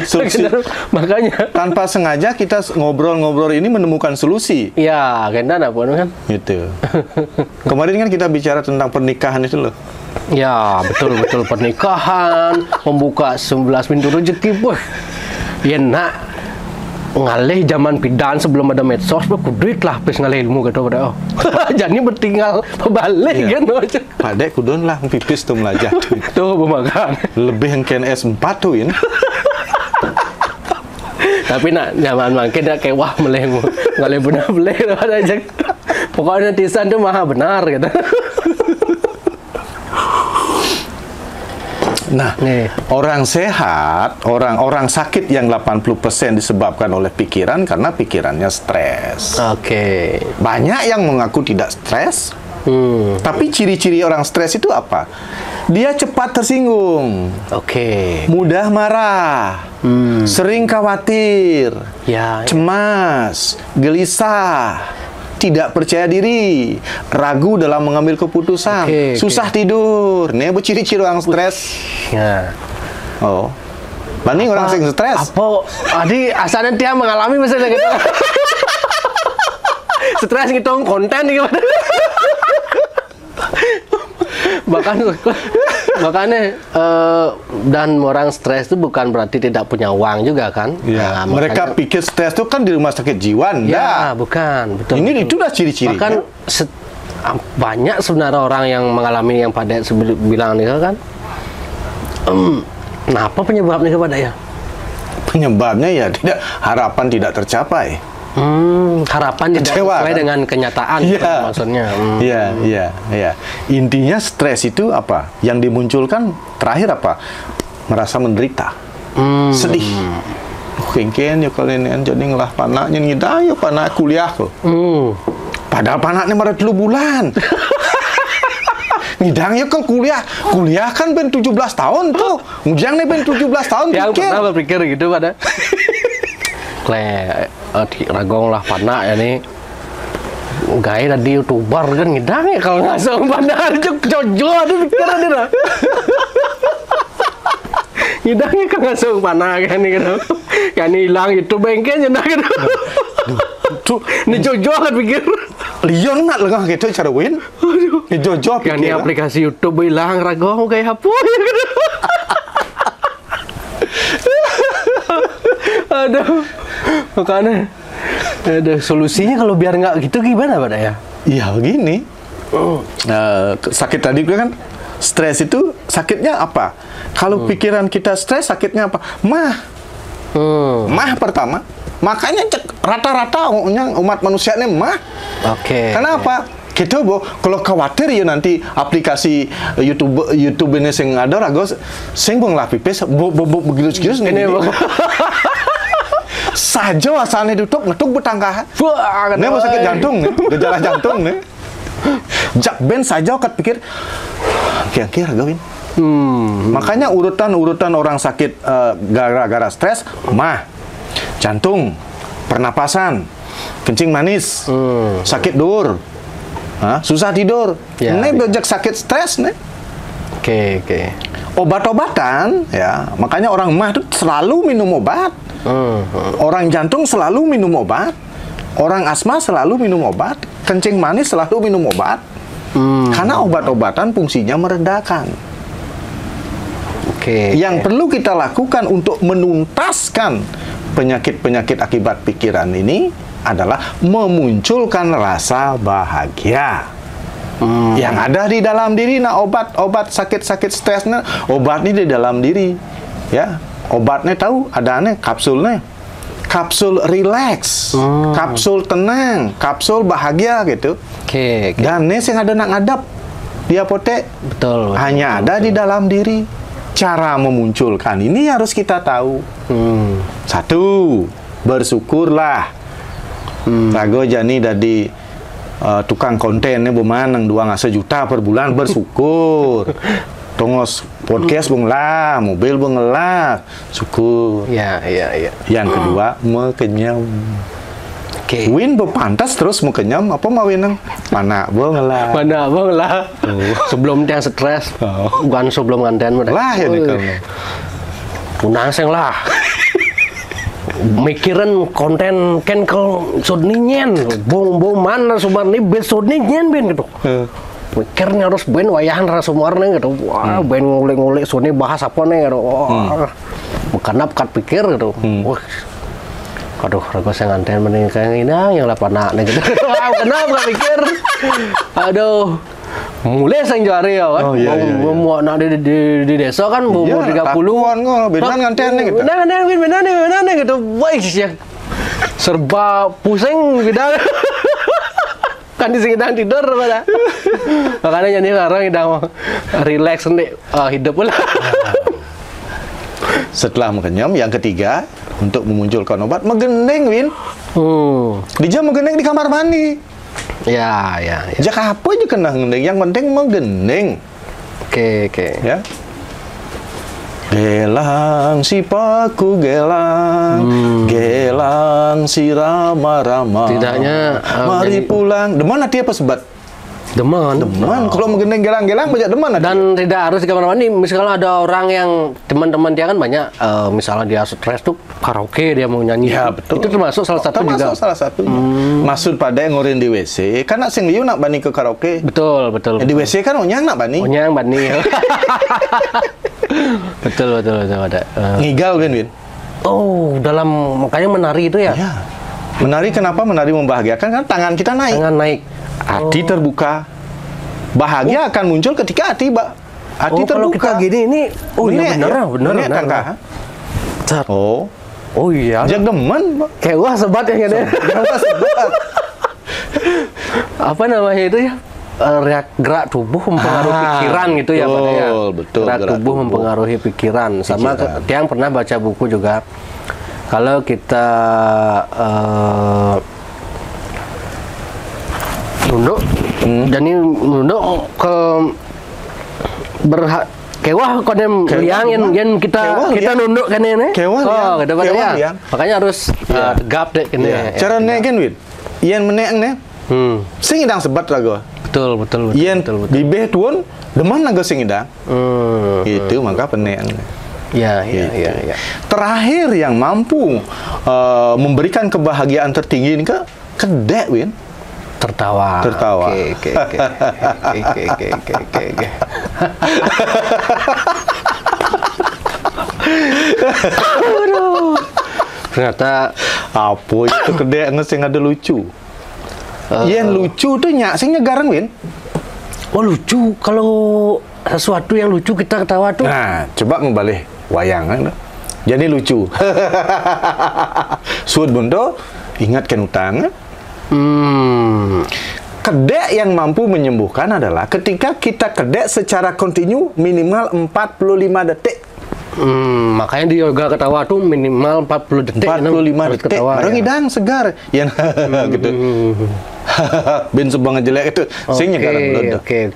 [SPEAKER 2] Makanya
[SPEAKER 1] tanpa sengaja kita ngobrol-ngobrol ini menemukan solusi.
[SPEAKER 2] Kena kan?
[SPEAKER 1] Gitu. Kemarin kan kita bicara tentang pernikahan itu loh.
[SPEAKER 2] Betul pernikahan, membuka 11 pintu rezeki, boy. Nak ngalih zaman pidan sebelum ada medsos, kuduit lah pes ngalih ilmu gitu pada. Jadi bertinggal balik kan.
[SPEAKER 1] Pak Dek kudun lah pipis tuh melajah.
[SPEAKER 2] Tuh pemakan.
[SPEAKER 1] Lebih yang KNS 4 tuh ini.
[SPEAKER 2] Tapi nak zaman makin dah kayak wah melehmu ngalih benar beleh aja. Pokoknya netizen tuh maha benar gitu.
[SPEAKER 1] Nah, orang sehat, orang sakit yang 80% disebabkan oleh pikiran karena pikirannya stres. Banyak yang mengaku tidak stres, tapi ciri-ciri orang stres itu apa? Dia cepat tersinggung, mudah marah, sering khawatir, cemas, gelisah, tidak percaya diri, ragu dalam mengambil keputusan, susah tidur. Ini ciri-ciri orang stres. Banding orang yang stres.
[SPEAKER 2] Adi asalnya dia mengalami misalnya gitu. Stres ngitung konten gimana? Makanya dan orang stres itu bukan berarti tidak punya uang juga kan?
[SPEAKER 1] Mereka pikir stres itu kan di rumah sakit jiwa.
[SPEAKER 2] Bukan. Betul.
[SPEAKER 1] Ini itu udah ciri-cirinya.
[SPEAKER 2] Bahkan banyak sebenarnya orang yang mengalami yang pada bilang nih kan. Kenapa penyebabnya kepada ya?
[SPEAKER 1] Penyebabnya ya harapan tidak tercapai.
[SPEAKER 2] Harapan tidak sesuai dengan kenyataan maksudnya. Iya.
[SPEAKER 1] Intinya stres itu apa? Yang dimunculkan terakhir apa? Merasa menderita, sedih. Kengken ya kalian jadi ngelah panaknya ngida ya panak kuliah kok. Padahal panaknya baru 3 bulan. Ngidang ya kan kuliah kan ben 17 tahun tuh. Ujang nih ben 17 tahun.
[SPEAKER 2] Yang pernah berpikir gitu pada. Ragong lah panak ya nih Gaya tadi YouTuber kan ngidang ya kalau nggak benar jojo ada pikiran dia. Ngidangnya kan nggak panah kan ini gitu. Kan hilang itu bengkelnya nah gitu. Tuh, ini jojo kan pikir.
[SPEAKER 1] Lion nak lengah gitu cara win. Ini jojo
[SPEAKER 2] Kan ini aplikasi YouTube hilang rago kayak apa gitu. Aduh, makanya ada solusinya kalau biar nggak gitu gimana Pak ya?
[SPEAKER 1] Iya begini. Sakit tadi kan stres itu sakitnya apa? Kalau pikiran kita stres sakitnya apa? Mah pertama. Makanya rata-rata umat manusia ini mah.
[SPEAKER 2] Oke.
[SPEAKER 1] Kenapa? Kita kalau khawatir ya nanti aplikasi YouTube ini sing ada rago sing lah pipis begitu ini. Saja asalnya tutup ngetuk betangkah. Ini mau sakit jantung nih, gejala jantung nih. Jak ben saja kat pikir kira-kira gawin. Makanya urutan orang sakit gara-gara stres, mah, jantung, pernapasan, kencing manis, sakit dur, susah tidur. Ini bejak sakit stres nih.
[SPEAKER 2] Oke.
[SPEAKER 1] Obat-obatan, ya, makanya orang mah itu selalu minum obat. Orang jantung selalu minum obat. Orang asma selalu minum obat. Kencing manis selalu minum obat. Karena obat-obatan fungsinya meredakan. Yang perlu kita lakukan untuk menuntaskan penyakit-penyakit akibat pikiran ini adalah memunculkan rasa bahagia. Yang ada di dalam diri. Nah, obat sakit-sakit stresnya, obat ini di dalam diri. Ya, obatnya tahu ada aneh kapsulnya. Kapsul relax, kapsul tenang, kapsul bahagia gitu. Dan ini yang ada nak ngadap di apotek.
[SPEAKER 2] Betul.
[SPEAKER 1] Hanya ada di dalam diri. Cara memunculkan ini harus kita tahu. Satu, bersyukurlah. Rago jani dari tukang kontennya bemanang 2,5 juta per bulan, bersyukur. Tongos podcast benglah, mobil benglah, syukur.
[SPEAKER 2] Iya.
[SPEAKER 1] Yang kedua, mekenyam. Win berpantas terus mekenyam, apa mau winang? Mana benglah. Sebelum dia stres,
[SPEAKER 2] bukan sebelum nganten
[SPEAKER 1] lah ya nih kamu.
[SPEAKER 2] Punaseng lah. Mikirin konten kan kalau sudnien, bong mana subar nih bet sudnien ben gitu. Mikirnya harus ben wayahan rasa warna gitu. Wah, ben ngulik-ngulik Sony bahas apa nih gitu. Bukanap kat pikir gitu. Wah. Aduh, rago saya nganten mending kayak ini yang lapan anak gitu. Kenapa pikir? Aduh. Mulai sang jari ya kan. Mau nak di desa kan umur 30-an
[SPEAKER 1] kok beneran nganten gitu.
[SPEAKER 2] Beneran gitu. Wah, ya. Serba pusing bidang. Kan di sini tidur pada. Makanya jadi orang yang relax nih hidup pula. Setelah
[SPEAKER 1] mengenyam, yang ketiga untuk memunculkan obat megeneng Win. Dia megeneng di kamar mandi.
[SPEAKER 2] Ya.
[SPEAKER 1] Jak apa aja kena ngendeng, yang penting megeneng.
[SPEAKER 2] Oke.
[SPEAKER 1] Ya. Gelang si paku gelang si rama-rama.
[SPEAKER 2] Tidaknya
[SPEAKER 1] mari pulang. Deman hati apa sebat?
[SPEAKER 2] Deman.
[SPEAKER 1] Kalau menggendeng gelang-gelang banyak deman.
[SPEAKER 2] Dan tidak harus di kamar mandi. Misalnya ada orang yang teman-teman dia kan banyak. Misalnya dia stres tuh karaoke dia mau nyanyi.
[SPEAKER 1] Ya betul.
[SPEAKER 2] Itu termasuk salah satu juga.
[SPEAKER 1] Termasuk salah satunya. Maksud pada yang ngurin di WC. Kan nak sing liu nak bani ke karaoke.
[SPEAKER 2] Betul.
[SPEAKER 1] Di WC kan onyang nak bani.
[SPEAKER 2] Onyang bani. betul ada.
[SPEAKER 1] Ngigal Win.
[SPEAKER 2] Oh, makanya menari itu ya.
[SPEAKER 1] Ya. Menari kenapa? Menari membahagiakan kan tangan kita naik.
[SPEAKER 2] Tangan naik.
[SPEAKER 1] Hati terbuka. Bahagia akan muncul ketika hati terbuka.
[SPEAKER 2] Kalau kita gini ini bener. Oh iya.
[SPEAKER 1] Jak demen,
[SPEAKER 2] kayak wah sebat ya gitu.
[SPEAKER 1] Sebat.
[SPEAKER 2] Apa namanya itu ya? Gerak tubuh mempengaruhi pikiran gitu ya Pak ya.
[SPEAKER 1] Betul.
[SPEAKER 2] Gerak tubuh mempengaruhi pikiran. Sama yang pernah baca buku juga. Kalau kita nunduk, jadi nunduk ke kewah konem liang yang kita nunduk kan ini.
[SPEAKER 1] Kewah
[SPEAKER 2] kita ya. Makanya harus tegap deh ini.
[SPEAKER 1] Cara nek kan Win. Yen menek ne Sing idang sebat lagu.
[SPEAKER 2] Betul.
[SPEAKER 1] Yen bibeh tuan deman naga sing idang. Itu maka penean.
[SPEAKER 2] Ya.
[SPEAKER 1] Terakhir yang mampu memberikan kebahagiaan tertinggi ini kedek Win.
[SPEAKER 2] Tertawa. Oke. Aduh. Ternyata
[SPEAKER 1] apa itu kedek sing ada lucu. Yang lucu tuh sing nyegarang Win.
[SPEAKER 2] Oh lucu, kalau sesuatu yang lucu kita ketawa tuh.
[SPEAKER 1] Nah, coba ngebalik wayangan. Jadi lucu. Sud bundo ingatkan utang. Kedek yang mampu menyembuhkan adalah ketika kita kedek secara kontinu minimal 45 detik.
[SPEAKER 2] Makanya di yoga ketawa tuh minimal 40 detik.
[SPEAKER 1] 45 detik.
[SPEAKER 2] Ketawa,
[SPEAKER 1] orang hidang segar. Yang gitu. Ben sebuah ngejelek itu. Sing nyegaran belum. Oke.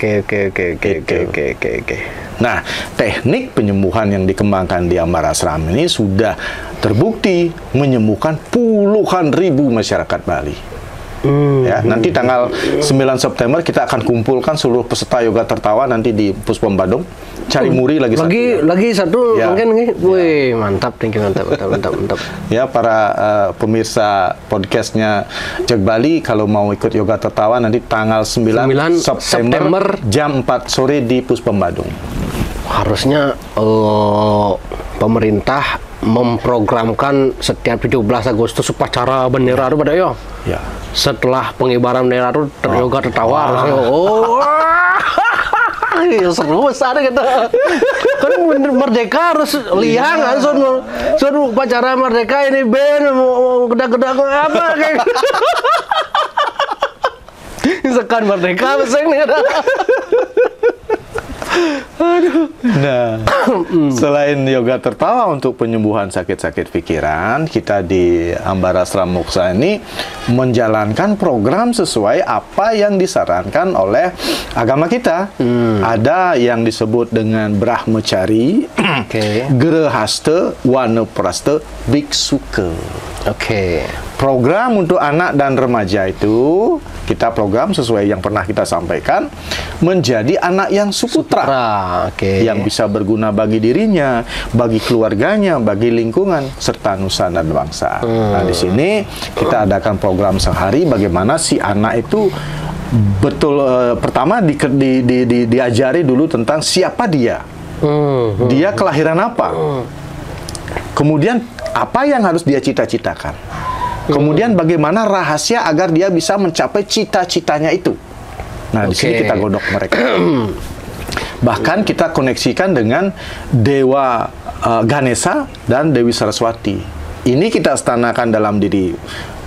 [SPEAKER 1] Nah, teknik penyembuhan yang dikembangkan di Ambara Ashram ini sudah terbukti menyembuhkan puluhan ribu masyarakat Bali. Ya, nanti tanggal 9 September kita akan kumpulkan seluruh peserta yoga tertawa nanti di Puspom Badung. Cari muri lagi
[SPEAKER 2] satu
[SPEAKER 1] ya.
[SPEAKER 2] Mungkin nih.
[SPEAKER 1] Ya.
[SPEAKER 2] Wih, mantap, thank you, mantap.
[SPEAKER 1] Ya, para pemirsa podcastnya Cek Bali, kalau mau ikut yoga tertawa nanti tanggal 9 September jam 4 sore di Puspom Badung.
[SPEAKER 2] Harusnya pemerintah memprogramkan setiap 17 Agustus upacara bendera itu pada ya. Setelah pengibaran bendera itu yoga tertawa harusnya. Seru besar gitu. Kan merdeka harus liang kan suruh upacara merdeka ini band mau geda-geda apa kayak. Sekan merdeka beseng nih ada.
[SPEAKER 1] Nah, selain yoga tertawa untuk penyembuhan sakit-sakit pikiran, kita di Ambara Ashram Moksa ini menjalankan program sesuai apa yang disarankan oleh agama kita. Ada yang disebut dengan Brahmacari, Gerahasta, Wanaprastha, Biksuka. Program untuk anak dan remaja itu kita program sesuai yang pernah kita sampaikan menjadi anak yang suputra, yang bisa berguna bagi dirinya, bagi keluarganya, bagi lingkungan serta nusa dan bangsa. Nah, di sini kita adakan program sehari bagaimana si anak itu betul pertama diajari dulu tentang siapa dia, dia kelahiran apa, kemudian apa yang harus dia cita-citakan. Kemudian bagaimana rahasia agar dia bisa mencapai cita-citanya itu. Nah, di sini kita godok mereka. Bahkan kita koneksikan dengan Dewa Ganesha dan Dewi Saraswati. Ini kita stanakan dalam diri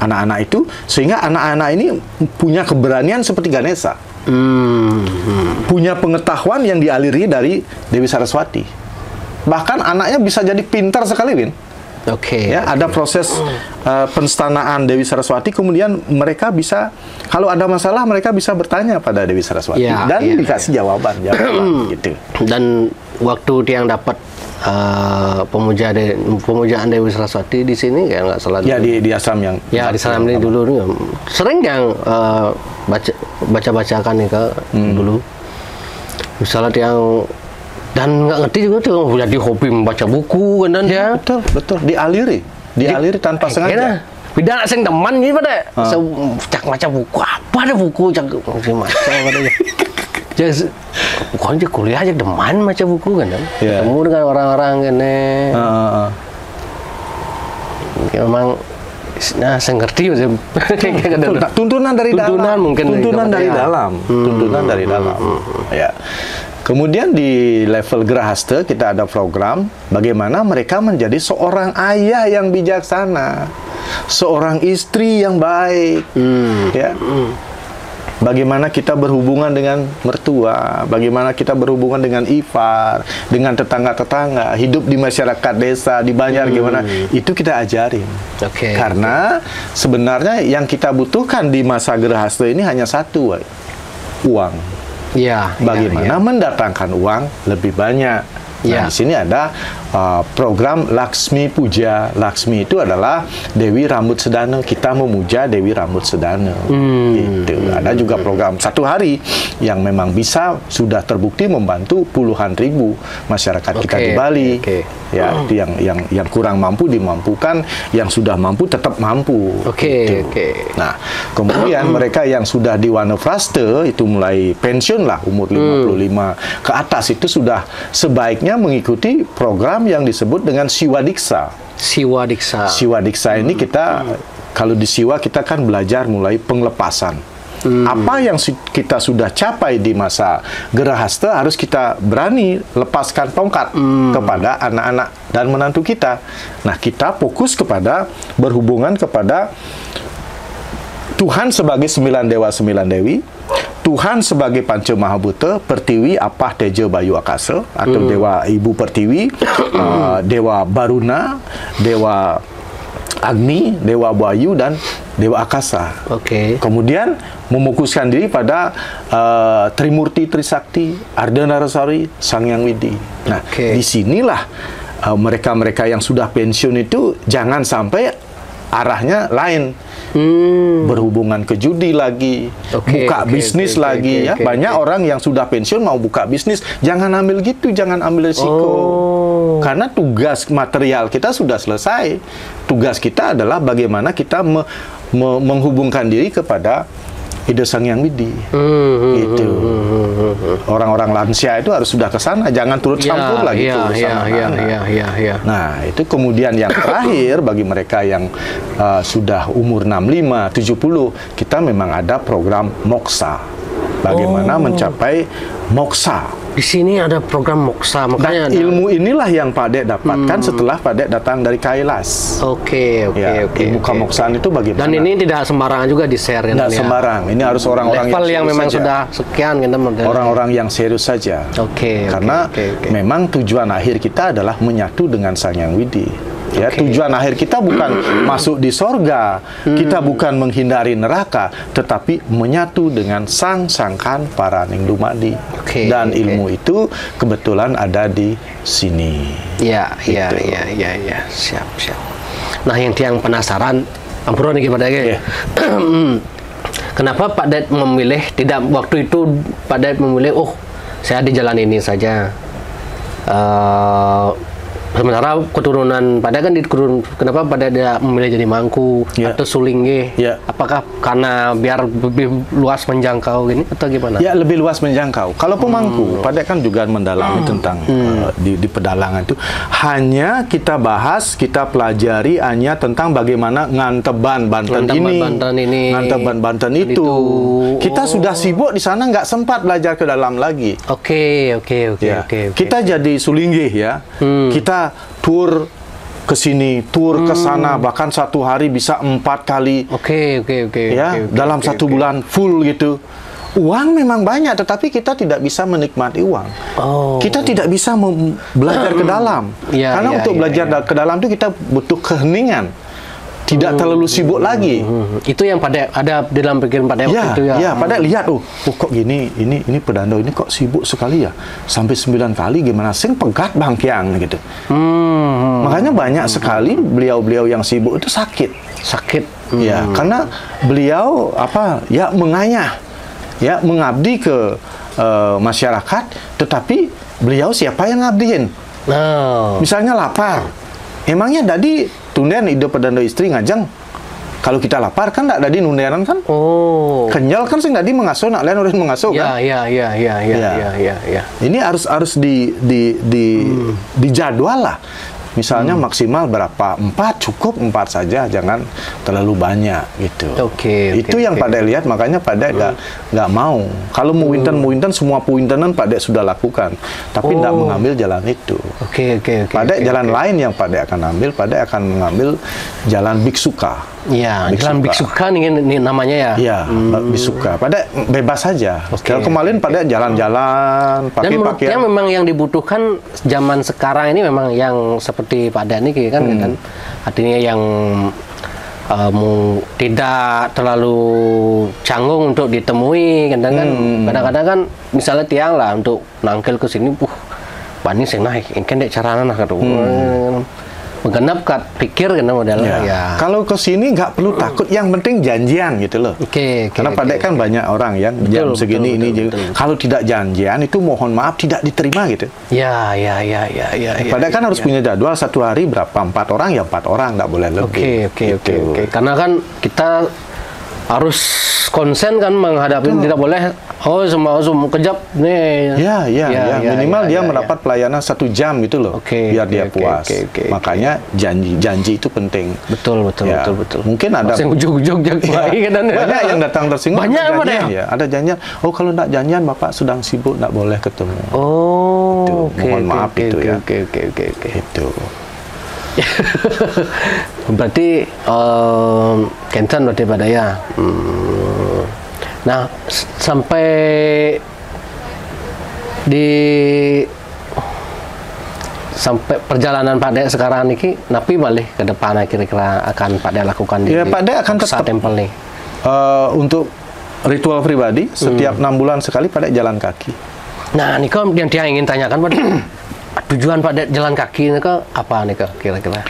[SPEAKER 1] anak-anak itu sehingga anak-anak ini punya keberanian seperti Ganesha. Punya pengetahuan yang dialiri dari Dewi Saraswati. Bahkan anaknya bisa jadi pintar sekali, Win. Ada proses penstanaan Dewi Saraswati, kemudian mereka bisa, kalau ada masalah mereka bisa bertanya pada Dewi Saraswati dan dikasih jawaban gitu. Dan
[SPEAKER 2] waktu yang dapat pemujaan Dewi Saraswati di sini kayak nggak salah.
[SPEAKER 1] Ya di ashram yang.
[SPEAKER 2] Ya di ashram ini dulu nih sering yang baca-bacakan nih Kak dulu. Misalnya yang dan nggak ngerti juga tuh jadi hobi membaca buku kan dan ya
[SPEAKER 1] betul dialiri tanpa sengaja.
[SPEAKER 2] Beda sing teman gitu pada cak maca buku apa ada buku cak maca pada jadi bukan aja kuliah aja deman maca buku kan ketemu dengan orang-orang gini. Memang saya ngerti ya
[SPEAKER 1] tuntunan dari dalam tuntunan dari dalam ya. Kemudian di level Gerahasta kita ada program bagaimana mereka menjadi seorang ayah yang bijaksana, seorang istri yang baik, Bagaimana kita berhubungan dengan mertua, bagaimana kita berhubungan dengan ipar, dengan tetangga-tetangga, hidup di masyarakat desa, di Banjar gimana, itu kita ajarin. Karena sebenarnya yang kita butuhkan di masa Gerahasta ini hanya satu, uang. Bagaimana mendatangkan uang lebih banyak. Nah, di sini ada program Laksmi Puja. Laksmi itu adalah Dewi Rambut Sedana. Kita memuja Dewi Rambut Sedana. Gitu. Ada juga program 1 hari yang memang bisa sudah terbukti membantu puluhan ribu masyarakat kita di Bali. Ya, itu yang kurang mampu dimampukan, yang sudah mampu tetap mampu. Gitu. Nah, kemudian mereka yang sudah di Wanafraste itu mulai pensiun lah, umur 55 ke atas itu sudah sebaiknya mengikuti program yang disebut dengan Siwadiksa. Siwadiksa ini kita kalau di Siwa kita kan belajar mulai penglepasan. Apa yang kita sudah capai di masa Gerahasta harus kita berani lepaskan tongkat kepada anak-anak dan menantu kita. Nah, kita fokus kepada berhubungan kepada Tuhan sebagai 9 dewa 9 dewi, Tuhan sebagai Panca Mahabhuta, Pertiwi, Apah, Teja, Bayu, Akasa, atau Dewa Ibu Pertiwi, Dewa Baruna, Dewa Agni, Dewa Bayu, dan Dewa Akasa. Kemudian memukuskan diri pada Trimurti Trisakti, Ardhana Rasari, Sang Hyang Widi. Nah, disinilah mereka-mereka yang sudah pensiun itu jangan sampai arahnya lain. Berhubungan ke judi lagi, buka bisnis lagi ya. Banyak orang yang sudah pensiun mau buka bisnis, jangan ambil gitu, jangan ambil risiko. Karena tugas material kita sudah selesai. Tugas kita adalah bagaimana kita menghubungkan diri kepada Ida Sang Hyang Widi. Gitu. Orang-orang lansia itu harus sudah ke sana, jangan turut campur lagi Nah, itu kemudian yang terakhir bagi mereka yang sudah umur 65, 70, kita memang ada program moksa. Bagaimana mencapai moksa.
[SPEAKER 2] Di sini ada program moksa, makanya
[SPEAKER 1] dan ilmu inilah yang Pak Dek dapatkan setelah Pak Dek datang dari Kailas. Ilmu kemoksaan itu bagaimana? Dan
[SPEAKER 2] ini tidak sembarangan juga di-share kan?
[SPEAKER 1] Tidak sembarang. Ini harus orang-orang
[SPEAKER 2] yang memang saja. Sudah sekian kan?
[SPEAKER 1] Orang-orang yang serius saja. Karena memang tujuan akhir kita adalah menyatu dengan Sang Hyang Widi. Ya, tujuan akhir kita bukan masuk di sorga, kita bukan menghindari neraka, tetapi menyatu dengan Sang Sangkan Paraning Dumadi. Dan ilmu itu kebetulan ada di sini.
[SPEAKER 2] Siap. Nah, yang penasaran, ampun nih kepada kenapa Pak Ded memilih waktu itu Pak Ded memilih, saya di jalan ini saja. Sementara keturunan pada kan kenapa pada dia memilih jadi Mangku atau Sulingge? Apakah karena biar lebih luas menjangkau gini atau gimana?
[SPEAKER 1] Ya, lebih luas menjangkau. Kalau Pemangku, pada kan juga mendalami tentang di pedalangan itu. Hanya kita bahas, kita pelajari hanya tentang bagaimana Nganteban Banten ini, Nganteban Banten itu. Kita sudah sibuk di sana, nggak sempat belajar ke dalam lagi. Kita jadi Sulingge ya. Kita tur ke sini, tur ke sana, bahkan satu hari bisa 4 kali. Dalam satu bulan full gitu. Uang memang banyak, tetapi kita tidak bisa menikmati uang. Kita tidak bisa belajar ke dalam. Karena untuk belajar ke dalam itu kita butuh keheningan. Tidak terlalu sibuk lagi.
[SPEAKER 2] Itu yang pada ada di dalam pikiran Pak Dek itu ya.
[SPEAKER 1] Pada lihat kok gini, ini pedando ini kok sibuk sekali ya. Sampai 9 kali gimana sing pegat bangkiang gitu. Makanya banyak sekali beliau-beliau yang sibuk itu sakit. Ya, karena beliau mengayah, ya, mengabdi ke masyarakat, tetapi beliau siapa yang ngabdiin? Misalnya lapar. Emangnya tadi tunden ide pedando istri ngajeng. Kalau kita lapar kan tidak tadi nundenan kan? Kenyal kan sing tadi mengasuh, nak lain harus mengasuh kan? Ini harus dijadwal lah. Misalnya maksimal berapa? 4 cukup 4 saja, jangan terlalu banyak gitu. Itu yang Pak Dek lihat, makanya Pak Dek nggak mau. Kalau mau winten semua puintenan Pak Dek sudah lakukan, tapi tidak mengambil jalan itu. Pak Dek jalan lain yang Pak Dek akan ambil, Pak Dek akan mengambil jalan biksuka.
[SPEAKER 2] Jalan biksuka ini namanya ya.
[SPEAKER 1] Biksuka. Pak Dek bebas saja. Kalau kemarin Pak Dek jalan-jalan pakai pakaian.
[SPEAKER 2] Dan memang yang dibutuhkan zaman sekarang ini memang yang seperti Pak Dani kan, artinya yang tidak terlalu canggung untuk ditemui, kadang-kadang kan misalnya tiang lah untuk nangkil ke sini, Pani sing naik, kan dek carana nah kata. Menggenap kat pikir kena modalnya. Ya.
[SPEAKER 1] Kalau ke sini nggak perlu takut, yang penting janjian gitu loh. Karena Pak Dek kan banyak orang yang jam segini ini. Kalau tidak janjian itu mohon maaf tidak diterima gitu.
[SPEAKER 2] Ya.
[SPEAKER 1] Pak Dek kan harus punya jadwal satu hari berapa, 4 orang ya 4 orang, nggak boleh lebih.
[SPEAKER 2] Oke. Karena kan kita harus konsen kan menghadapi, tidak boleh semua kejap nih.
[SPEAKER 1] Ya, minimal dia mendapat pelayanan 1 jam gitu loh, biar dia puas. Makanya janji itu penting.
[SPEAKER 2] Betul.
[SPEAKER 1] Mungkin ada
[SPEAKER 2] yang ujung-ujung
[SPEAKER 1] banyak yang datang tersinggung.
[SPEAKER 2] Banyak
[SPEAKER 1] ada janjian. Oh, kalau enggak janjian Bapak sedang sibuk, enggak boleh ketemu. Mohon maaf itu ya.
[SPEAKER 2] Oke.
[SPEAKER 1] Itu.
[SPEAKER 2] Berarti Kencan berarti pada ya. Nah, sampai perjalanan Pak Dek sekarang ini, napi balik ke depan kira-kira akan Pak Dek lakukan di
[SPEAKER 1] Pak Dek akan tetap
[SPEAKER 2] tempel nih.
[SPEAKER 1] Untuk ritual pribadi setiap 6 bulan sekali Pak Dek jalan kaki.
[SPEAKER 2] Nah, ini kan yang dia ingin tanyakan Pak Dek. Tujuan Pak Dek jalan kaki ini ke apa nih kira-kira?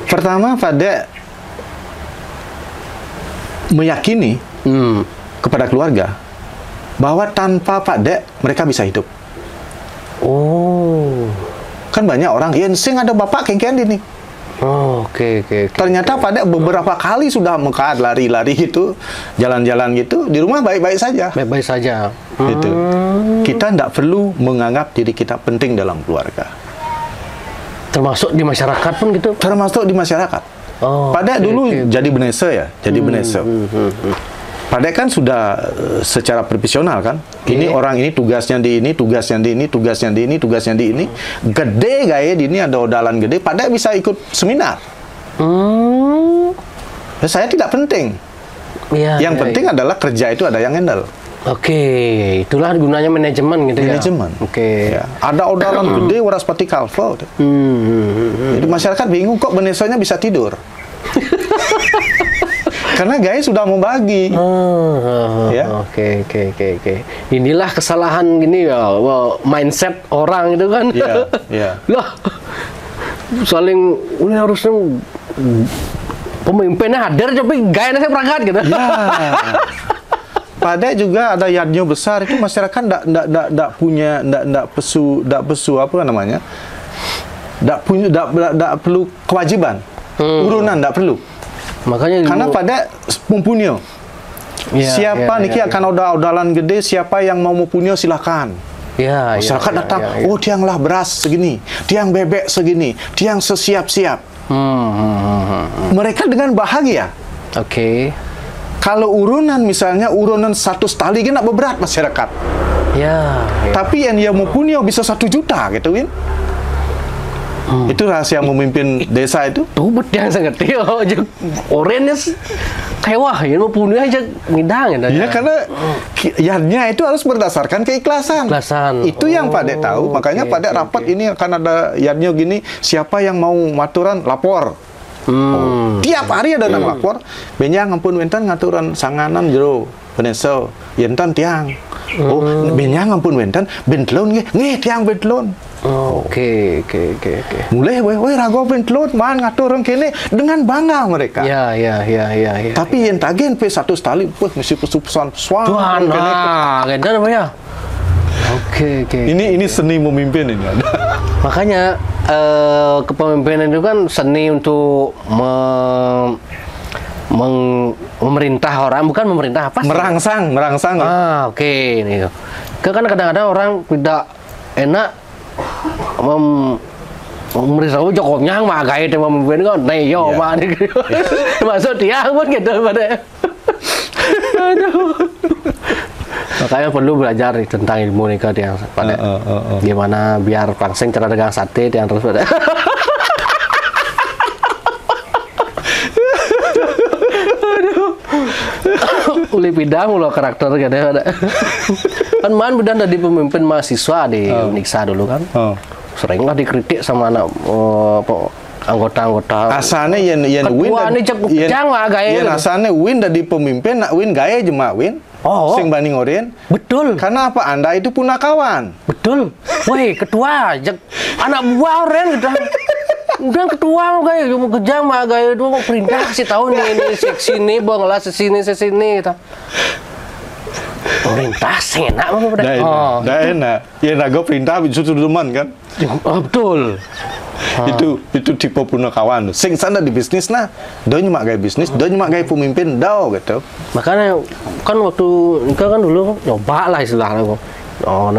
[SPEAKER 1] Pertama, Pak Dek meyakini kepada keluarga bahwa tanpa Pak Dek mereka bisa hidup. Kan banyak orang yang sing ada bapak kengkian ini.
[SPEAKER 2] Oke.
[SPEAKER 1] Ternyata Pak Dek beberapa kali sudah mengkat lari-lari gitu, jalan-jalan gitu, di rumah baik-baik saja.
[SPEAKER 2] Baik-baik saja.
[SPEAKER 1] Gitu. Kita tidak perlu menganggap diri kita penting dalam keluarga.
[SPEAKER 2] Termasuk di masyarakat pun gitu?
[SPEAKER 1] Termasuk di masyarakat. Pak Dek dulu jadi benese ya, Pak Dek kan sudah secara profesional kan. Ini orang ini tugasnya di ini, tugasnya di ini, tugasnya di ini, tugasnya di ini. Gede gaya di ini ada odalan gede. Pak Dek bisa ikut seminar. Saya tidak penting. Yang penting adalah kerja itu ada yang handle.
[SPEAKER 2] Itulah gunanya manajemen gitu ya.
[SPEAKER 1] Ya. Ada odalan gede waras pati kalvo. Jadi masyarakat bingung kok benesanya bisa tidur. Karena gaya sudah membagi.
[SPEAKER 2] Oke. Inilah kesalahan gini ya, mindset orang itu kan. Lah, saling ini harusnya pemimpinnya hadir tapi gayanya saya berangkat gitu.
[SPEAKER 1] Pak Dek juga ada yadnya besar itu masyarakat ndak punya ndak pesu apa namanya, ndak perlu kewajiban urunan ndak perlu.
[SPEAKER 2] Makanya
[SPEAKER 1] karena Pak Dek mempunyai siapa niki akan odalan gede, siapa yang mau mempunyai silakan. Masyarakat datang, oh tianglah beras segini, tiang bebek segini, tiang sesiap-siap. Mereka dengan bahagia. Kalau urunan misalnya urunan 100 tali kan berat masyarakat. Tapi yang dia mempunyai bisa 1 juta gitu kan. Itu rahasia memimpin desa itu.
[SPEAKER 2] Tuh yang sangat orangnya kayak wah ya mempunyai aja ngidang ya.
[SPEAKER 1] Karena yadnya itu harus berdasarkan keikhlasan. Itu yang Pak Dek tahu. Makanya Pak Dek rapat ini akan ada yadnya gini. Siapa yang mau maturan lapor. Tiap hari ada nang lapor. Benjang ampun wenten ngaturan sanganan jero peneso yentan tiang. Benjang ampun wenten bentlon nggih tiang bentlon.
[SPEAKER 2] Oke.
[SPEAKER 1] Mulai weh rago bentlon man ngatur orang kene dengan bangga mereka. Tapi yang tagen pe 100 tali mesti pesan
[SPEAKER 2] Tuhan. Kena apa ya?
[SPEAKER 1] Ini seni memimpin ini ada.
[SPEAKER 2] Makanya kepemimpinan itu kan seni untuk memerintah orang, bukan memerintah apa sih?
[SPEAKER 1] Merangsang.
[SPEAKER 2] Ini. Kan kadang-kadang orang tidak enak memerintah Jokowi mah gaya itu memimpin kan, mah gitu. Maksud dia pun gitu pada. Makanya perlu belajar tentang ilmu nikah yang pada gimana biar pangseng cara dagang sate yang terus pada. Uli bidang lo karakter gitu ada. Kan man budan dari pemimpin mahasiswa di Uniksa dulu kan. Seringlah dikritik sama anak anggota-anggota.
[SPEAKER 1] Asalnya yang win
[SPEAKER 2] ketua ini cek jang lah gaya.
[SPEAKER 1] Asalnya win dari pemimpin nak win gaya cuma win.
[SPEAKER 2] Oh.
[SPEAKER 1] Sing banding oren.
[SPEAKER 2] Betul.
[SPEAKER 1] Karena apa? Anda itu punakawan.
[SPEAKER 2] Betul. Woi, ketua, anak buah orang udah ketua kayak mau kejam mah kayak itu mau perintah sih tahu nih ini sini bang lah sini gitu. Perintah sih enak mah pada.
[SPEAKER 1] Dah enak. Ya nago perintah susu teman kan.
[SPEAKER 2] Betul.
[SPEAKER 1] Itu tipe punakawan. Sing sana di bisnis nah, do nyemak gaya bisnis, do nyemak gaya pemimpin, do gitu.
[SPEAKER 2] Makanya kan waktu nikah kan dulu nyoba lah istilahnya kok. Oh,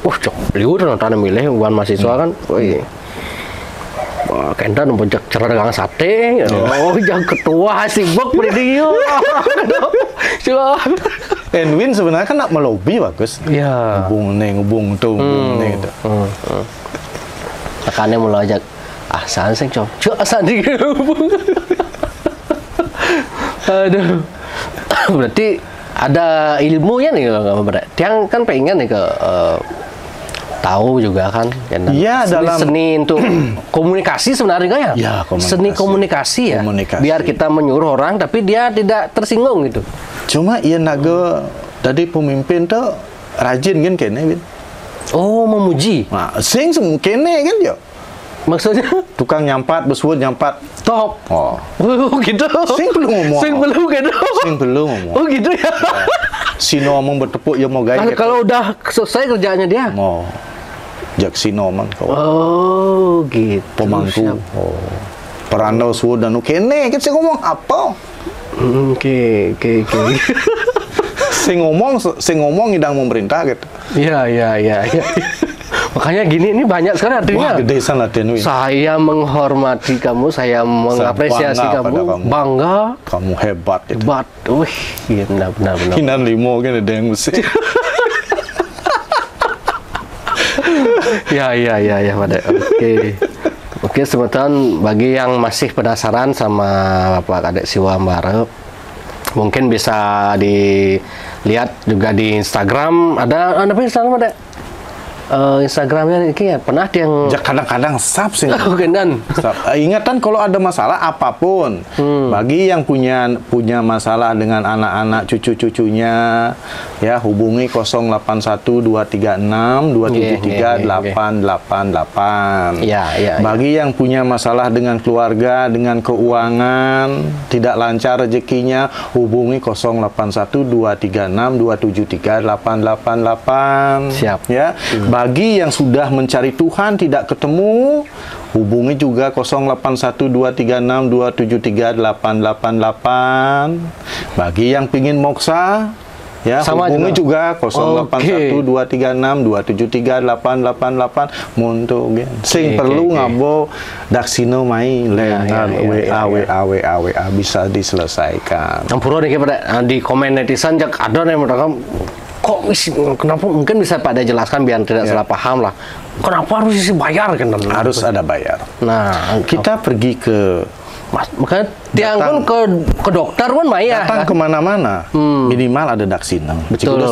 [SPEAKER 2] wah cok, liur nonton milih bukan mahasiswa kan, woi. Wah, kenda nombojak cara dagang sate. Oh, yang ketua sibuk beri dia.
[SPEAKER 1] Edwin sebenarnya kan nak melobi bagus.
[SPEAKER 2] Iya.
[SPEAKER 1] Ngubung tuh, gitu.
[SPEAKER 2] Makanya mulai ajak san sing cok san di aduh. Berarti ada ilmunya nih kalau Tiang kan pengen nih ke tahu juga kan
[SPEAKER 1] ya, dalam
[SPEAKER 2] seni untuk komunikasi sebenarnya
[SPEAKER 1] ya
[SPEAKER 2] seni komunikasi ya biar kita menyuruh orang tapi dia tidak tersinggung gitu.
[SPEAKER 1] Cuma iya naga tadi pemimpin tuh rajin kan kene Bin.
[SPEAKER 2] Oh, memuji.
[SPEAKER 1] Nah, sing kene kan yo.
[SPEAKER 2] Maksudnya
[SPEAKER 1] tukang nyampat, beswut nyampat.
[SPEAKER 2] Top.
[SPEAKER 1] Oh.
[SPEAKER 2] Gitu.
[SPEAKER 1] Sing belum ngomong.
[SPEAKER 2] Sing belum gitu.
[SPEAKER 1] Sing belum ngomong.
[SPEAKER 2] Oh, gitu ya.
[SPEAKER 1] Sino ngomong bertepuk ya mau gaya.
[SPEAKER 2] Kalau udah selesai kerjaannya dia.
[SPEAKER 1] Mau. Jak sino man kau.
[SPEAKER 2] Oh, gitu.
[SPEAKER 1] Pemangku. Oh. Perandau suwud dan kene kan sing ngomong apa?
[SPEAKER 2] Oke.
[SPEAKER 1] Sing ngomong idang memerintah gitu.
[SPEAKER 2] Iya. Makanya gini, ini banyak sekali artinya.
[SPEAKER 1] Wah, gede sana latihan.
[SPEAKER 2] Saya menghormati kamu, saya mengapresiasi kamu, bangga.
[SPEAKER 1] Kamu hebat. Gitu.
[SPEAKER 2] Hebat. Wih, benar.
[SPEAKER 1] Hinan limo kan ada yang musik.
[SPEAKER 2] Ya, pada. Oke, sebentar bagi yang masih penasaran sama Bapak Kadek Siwa Mbarep, mungkin bisa dilihat juga di Instagram. Ada Instagram ada? Instagramnya ini ya pernah yang
[SPEAKER 1] kadang-kadang sub sih. Ingatan kalau ada masalah apapun, bagi yang punya masalah dengan anak-anak cucu-cucunya, ya hubungi 081236273888.
[SPEAKER 2] Ya.
[SPEAKER 1] Bagi yang punya masalah dengan keluarga, dengan keuangan, tidak lancar rezekinya, hubungi 081236273888.
[SPEAKER 2] Siap.
[SPEAKER 1] Ya. Bagi yang sudah mencari Tuhan tidak ketemu, hubungi juga 081236273888. Bagi yang pingin moksa, ya hubungi juga 081236273888. Muntu sing perlu ngabo daksino mai WA bisa diselesaikan.
[SPEAKER 2] Ampura nih pada di komen netizen jak ada nih mereka kok kenapa mungkin bisa pada jelaskan biar tidak salah paham lah. Kenapa harus isi bayar kan?
[SPEAKER 1] Harus ada bayar.
[SPEAKER 2] Nah,
[SPEAKER 1] kita pergi ke
[SPEAKER 2] makanya tiang pun ke dokter pun bayar.
[SPEAKER 1] Datang kemana-mana minimal ada daksina.
[SPEAKER 2] Betul.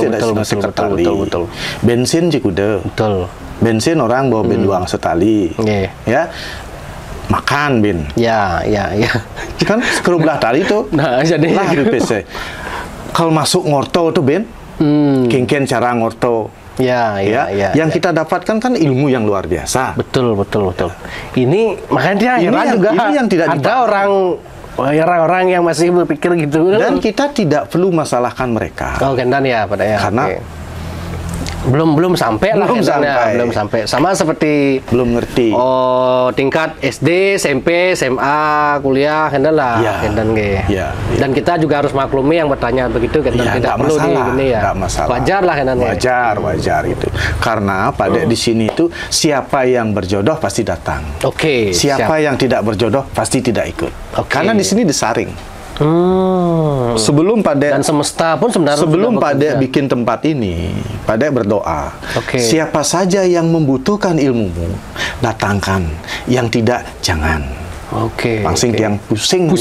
[SPEAKER 1] Bensin cikude.
[SPEAKER 2] Betul.
[SPEAKER 1] Bensin orang bawa benduang setali. Ya. Makan bin.
[SPEAKER 2] Ya.
[SPEAKER 1] Kan sekerubelah tali tuh.
[SPEAKER 2] Nah, jadi
[SPEAKER 1] lah BPC. Kalau masuk ngorto tuh bin. Kengken cara ngorto.
[SPEAKER 2] Ya.
[SPEAKER 1] Yang kita dapatkan kan ilmu yang luar biasa.
[SPEAKER 2] Betul. Ini makanya dia heran juga. Ini yang tidak ada orang yang masih berpikir gitu.
[SPEAKER 1] Dan kita tidak perlu masalahkan mereka.
[SPEAKER 2] Oh, kendan ya pada ya.
[SPEAKER 1] Karena
[SPEAKER 2] belum sampai lah belum sampai sama seperti
[SPEAKER 1] belum ngerti
[SPEAKER 2] tingkat SD, SMP, SMA, kuliah kendan lah kendan dan kita juga harus maklumi yang bertanya begitu kendan tidak perlu gini ya wajar lah kendan
[SPEAKER 1] wajar itu karena pada di sini itu siapa yang berjodoh pasti datang siapa yang tidak berjodoh pasti tidak ikut karena di sini disaring. Sebelum pada
[SPEAKER 2] dan semesta pun sebenarnya
[SPEAKER 1] sebelum pada bikin tempat ini, pada berdoa. Siapa saja yang membutuhkan ilmumu, datangkan. Yang tidak, jangan. Langsung yang pusing.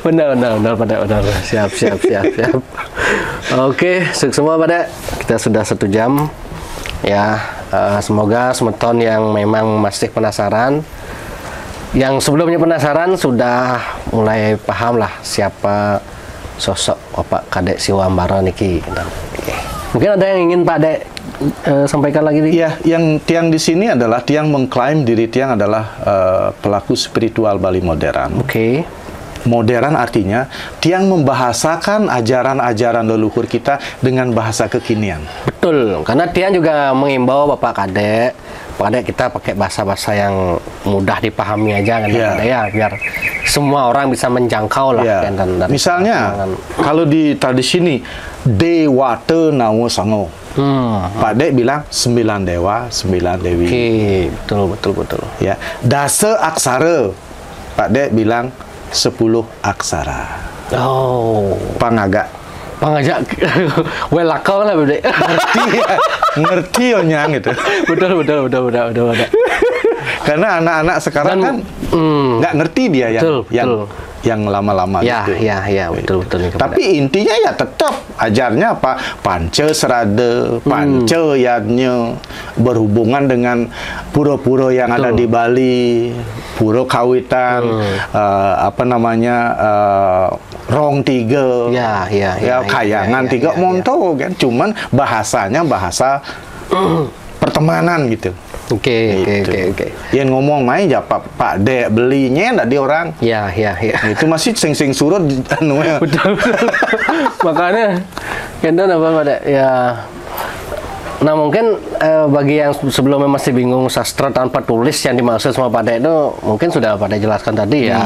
[SPEAKER 2] Benar. Siap. Semua pada kita sudah 1 jam. Ya, semoga semeton yang memang masih penasaran. Yang sebelumnya penasaran sudah mulai paham lah siapa sosok Bapak Kadek Siwambara niki. Oke. Mungkin ada yang ingin Pak Dek sampaikan lagi nih?
[SPEAKER 1] Ya, yang Tiang di sini adalah Tiang mengklaim diri Tiang adalah pelaku spiritual Bali modern.
[SPEAKER 2] Oke.
[SPEAKER 1] Modern artinya Tiang membahasakan ajaran-ajaran leluhur kita dengan bahasa kekinian.
[SPEAKER 2] Betul, karena Tiang juga mengimbau Bapak Kadek, kita pakai bahasa-bahasa yang mudah dipahami aja kan
[SPEAKER 1] Ya.
[SPEAKER 2] ya, biar semua orang bisa menjangkau lah.
[SPEAKER 1] Ya.
[SPEAKER 2] Dan
[SPEAKER 1] Misalnya, kalau di tradisi ini Dewata Nawa Sango, Pak Dek bilang 9 dewa, 9 dewi.
[SPEAKER 2] Oke, betul.
[SPEAKER 1] Ya, Dasa Aksara, Pak Dek bilang 10 aksara.
[SPEAKER 2] Oh,
[SPEAKER 1] Pangagak.
[SPEAKER 2] pengajak welakau lah Dek.
[SPEAKER 1] Ngerti ya nyang gitu.
[SPEAKER 2] betul.
[SPEAKER 1] Karena anak-anak sekarang
[SPEAKER 2] Dan,
[SPEAKER 1] kan nggak ngerti dia yang lama-lama
[SPEAKER 2] Ya,
[SPEAKER 1] gitu.
[SPEAKER 2] betul.
[SPEAKER 1] Tapi intinya ya tetap ajarnya apa? Panca serada, panca yadnya berhubungan dengan pura-pura yang ada di Bali, pura kawitan, rong tiga, kayangan tiga, monto kan. Cuman bahasanya bahasa pertemanan gitu.
[SPEAKER 2] Oke.
[SPEAKER 1] Yang ngomong main ya Pak Dek belinya enggak di orang.
[SPEAKER 2] Ya.
[SPEAKER 1] Itu masih sing surut anu ya.
[SPEAKER 2] Betul. Makanya kendan apa Pak Dek? Ya. Nah mungkin bagi yang sebelumnya masih bingung sastra tanpa tulis yang dimaksud sama Pak Dek itu mungkin sudah Pak Dek jelaskan tadi ya,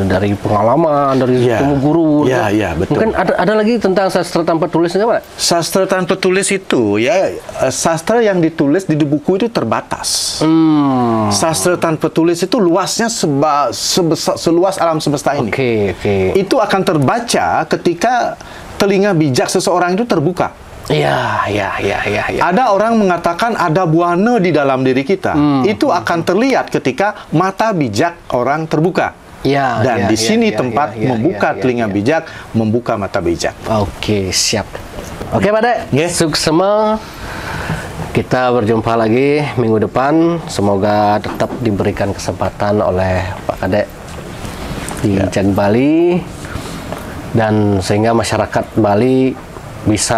[SPEAKER 2] dari pengalaman, dari temu guru.
[SPEAKER 1] Iya, betul.
[SPEAKER 2] Mungkin ada lagi tentang sastra tanpa tulis nggak Pak?
[SPEAKER 1] Sastra tanpa tulis itu ya sastra yang ditulis di buku itu terbatas. Sastra tanpa tulis itu luasnya seluas alam semesta ini.
[SPEAKER 2] Oke.
[SPEAKER 1] Itu akan terbaca ketika telinga bijak seseorang itu terbuka.
[SPEAKER 2] Iya.
[SPEAKER 1] Ada orang mengatakan ada buana di dalam diri kita. Itu akan terlihat ketika mata bijak orang terbuka. Dan di sini tempat membuka telinga bijak, membuka mata bijak.
[SPEAKER 2] Oke, siap. Oke, Pak Dek.
[SPEAKER 1] Yeah.
[SPEAKER 2] Suksema. Kita berjumpa lagi minggu depan. Semoga tetap diberikan kesempatan oleh Pak Kadek di Jag Bali, dan sehingga masyarakat Bali bisa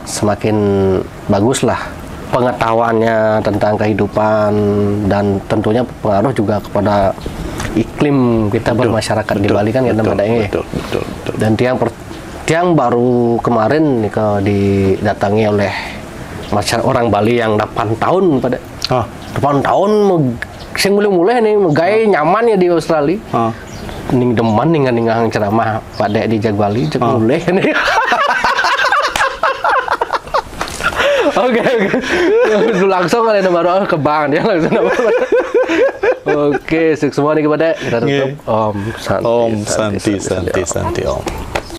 [SPEAKER 2] semakin baguslah pengetahuannya tentang kehidupan, dan tentunya pengaruh juga kepada iklim kita bermasyarakat di Bali kan ya
[SPEAKER 1] betul.
[SPEAKER 2] Dan Tiang baru kemarin didatangi oleh masyarakat orang Bali yang 8 tahun pada 8 tahun sing mulai nih gaya nyaman ya di Australia. Ning demen ning ceramah Pak Dek di Jag Bali mulai nih. Oke. Langsung kalian baru ke bank ya langsung. Oke, semua nih kepada kita tutup.
[SPEAKER 1] Om Santi Om.